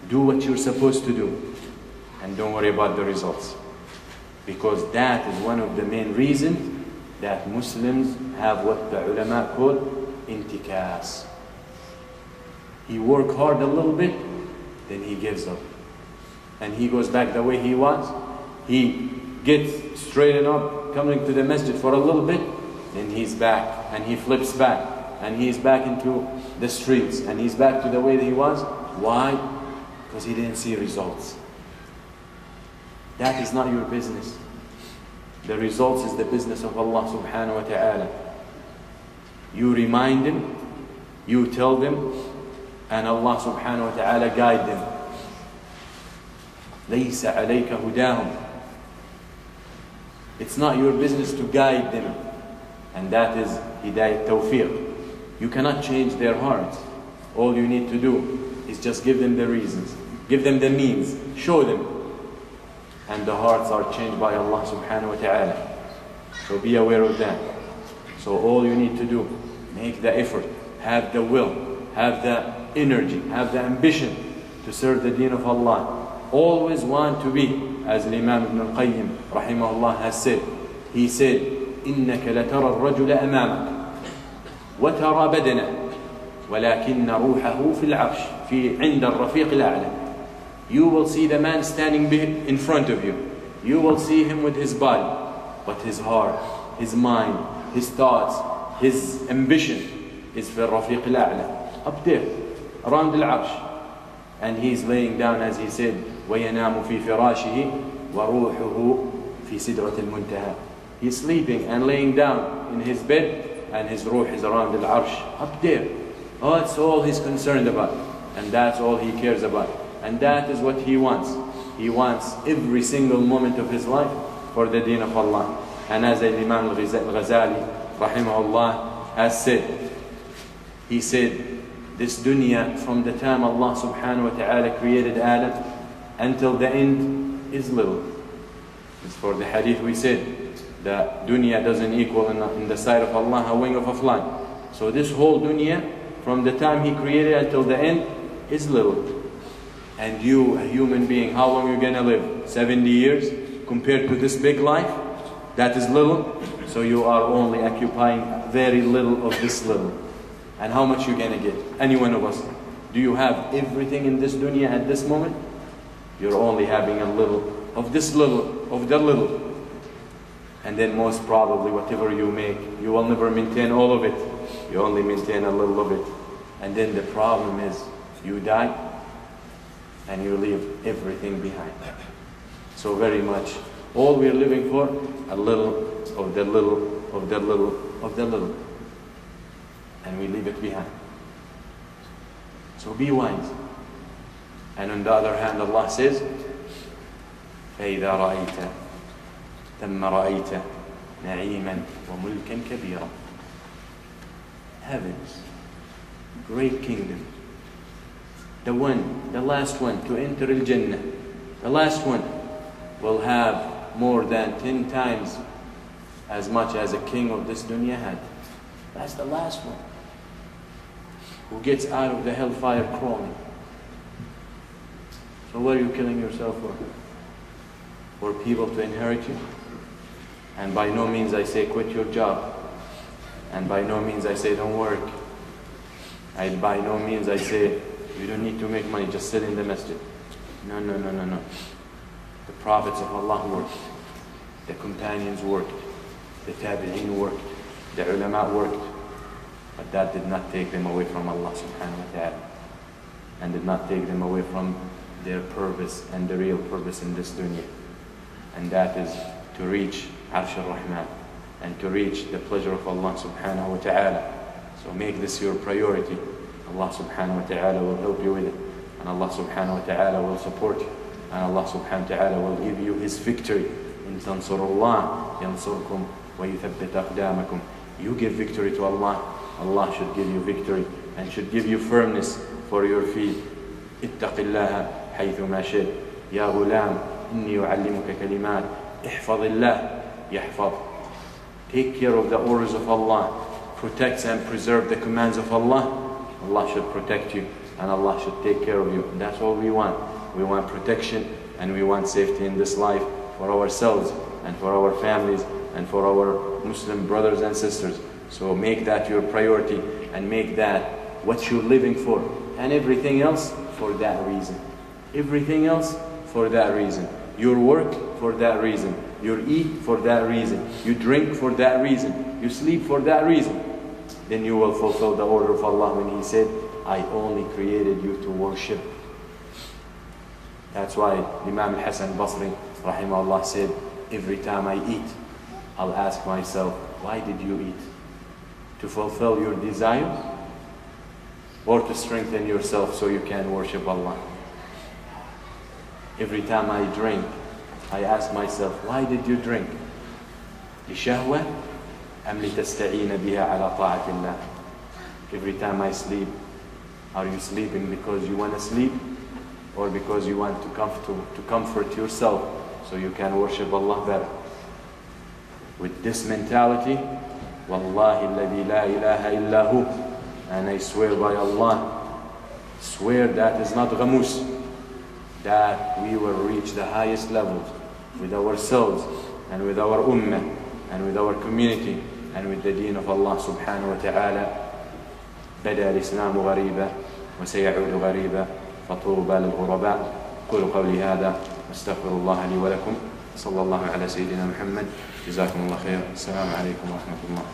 Do what you're supposed to do. And don't worry about the results. Because that is one of the main reasons that Muslims have what the ulama call intikas. He works hard a little bit, then he gives up. And he goes back the way he was. He gets straightened up, coming to the masjid for a little bit, then he's back, and he flips back, and he's back into the streets, and he's back to the way that he was. Why? Because he didn't see results. That is not your business. The results is the business of Allah subhanahu wa ta'ala. You remind them, you tell them, and Allah subhanahu wa ta'ala guide them. لَيْسَ عَلَيْكَ هُدَاهُمْ. It's not your business to guide them. And that is hidayat tawfiq. You cannot change their hearts. All you need to do is just give them the reasons. Give them the means. Show them. And the hearts are changed by Allah subhanahu wa ta'ala. So be aware of that. So all you need to do, make the effort, have the will, have the energy, have the ambition to serve the deen of Allah. Always want to be, as Imam Ibn al-Qayyim rahimahullah has said. He said, إِنَّكَ لَتَرَى الرَّجُلَ أَمَامَكَ وَتَرَى بَدَنَهُ وَلَكِنَّ رُوحَهُ فِي الْعَرْشِ فِي عِنْدَ الرَّفِيقِ الْأَعْلَى. You will see the man standing in front of you. You will see him with his body, but his heart, his mind, his thoughts, his ambition is في الرفيق الأعلى, up there, around the arsh. And he's laying down, as he said, وَيَنَامُ فِي فِرَاشِهِ وَرُوحُهُ فِي سِدْرَةِ الْمُنْتَهَى. He's sleeping and laying down in his bed, and his ruh is around the arsh, up there. Oh, that's all he's concerned about, and that's all he cares about. And that is what he wants. He wants every single moment of his life for the deen of Allah. And as Imam al-Ghazali rahimahullah has said, he said, this dunya, from the time Allah subhanahu wa ta'ala created Adam until the end, is little. It's for the hadith we said, that dunya doesn't equal in the sight of Allah a wing of a fly. So this whole dunya, from the time He created until the end, is little. And you, a human being, how long are you going to live? 70 years? Compared to this big life? That is little. So you are only occupying very little of this little. And how much you going to get? Any one of us. Do you have everything in this dunya at this moment? You're only having a little of this little, of the little. And then most probably whatever you make, you will never maintain all of it. You only maintain a little of it. And then the problem is, you die, and you leave everything behind. So very much, all we are living for, a little of the little, of the little, of the little. And we leave it behind. So be wise. And on the other hand, Allah says, فَإِذَا رَأَيْتَ ثَمَّ رَأَيْتَ نَعِيمًا وَمُلْكًا كَبِيرًا. Heavens, great kingdom. The one, the last one to enter Al-Jannah, the last one will have more than 10 times as much as a king of this dunya had. That's the last one. Who gets out of the hellfire crawling. So what are you killing yourself for? For people to inherit you? And by no means I say quit your job. And by no means I say don't work. By no means I say you don't need to make money, just sit in the masjid. No. The prophets of Allah worked. The companions worked, the tabi'een worked, the ulama worked, but that did not take them away from Allah subhanahu wa ta'ala, and did not take them away from their purpose and the real purpose in this dunya. And that is to reach Arsh al-Rahman and to reach the pleasure of Allah subhanahu wa ta'ala. So make this your priority. Allah subhanahu wa ta'ala will help you with it, and Allah subhanahu wa ta'ala will support you, and Allah subhanahu wa ta'ala will give you His victory. In tansurullah yansurkum wa yuthabbit aqdamakum. You give victory to Allah, Allah should give you victory and should give you firmness for your feet. ittaqillaha haythuma shit. Ya ghulam, inni u'allimuka kalimat. Ihfadillah yahfad. Take care of the orders of Allah. Protect and preserve the commands of Allah. Allah should protect you and Allah should take care of you. And that's all we want. We want protection and we want safety in this life for ourselves and for our families and for our Muslim brothers and sisters. So make that your priority and make that what you're living for, and everything else for that reason. Everything else for that reason. Your work for that reason. You eat for that reason. You drink for that reason. You sleep for that reason. Then you will fulfill the order of Allah when He said, I only created you to worship. That's why Imam al-Hasan al-Basri rahimahullah said, every time I eat, I'll ask myself, why did you eat? To fulfill your desires or to strengthen yourself so you can worship Allah? Every time I drink, I ask myself, why did you drink? لشهوة أم لتستعين بها على طاعة الله? Every time I sleep, are you sleeping because you want to sleep or because you want to comfort yourself so you can worship Allah better? With this mentality, Wallahi alladhi la ilaha illahu, and I swear by Allah, swear that is not ghamus, that we will reach the highest levels with ourselves and with our ummah and with our community and with the deen of Allah subhanahu wa ta'ala. بدأ الإسلام غريبا وسيعود غريبا فطوبى للغرباء. قولوا قولي هذا واستغفر الله لي ولكم. صلى الله على سيدنا محمد. جزاكم الله خير. السلام عليكم ورحمة الله.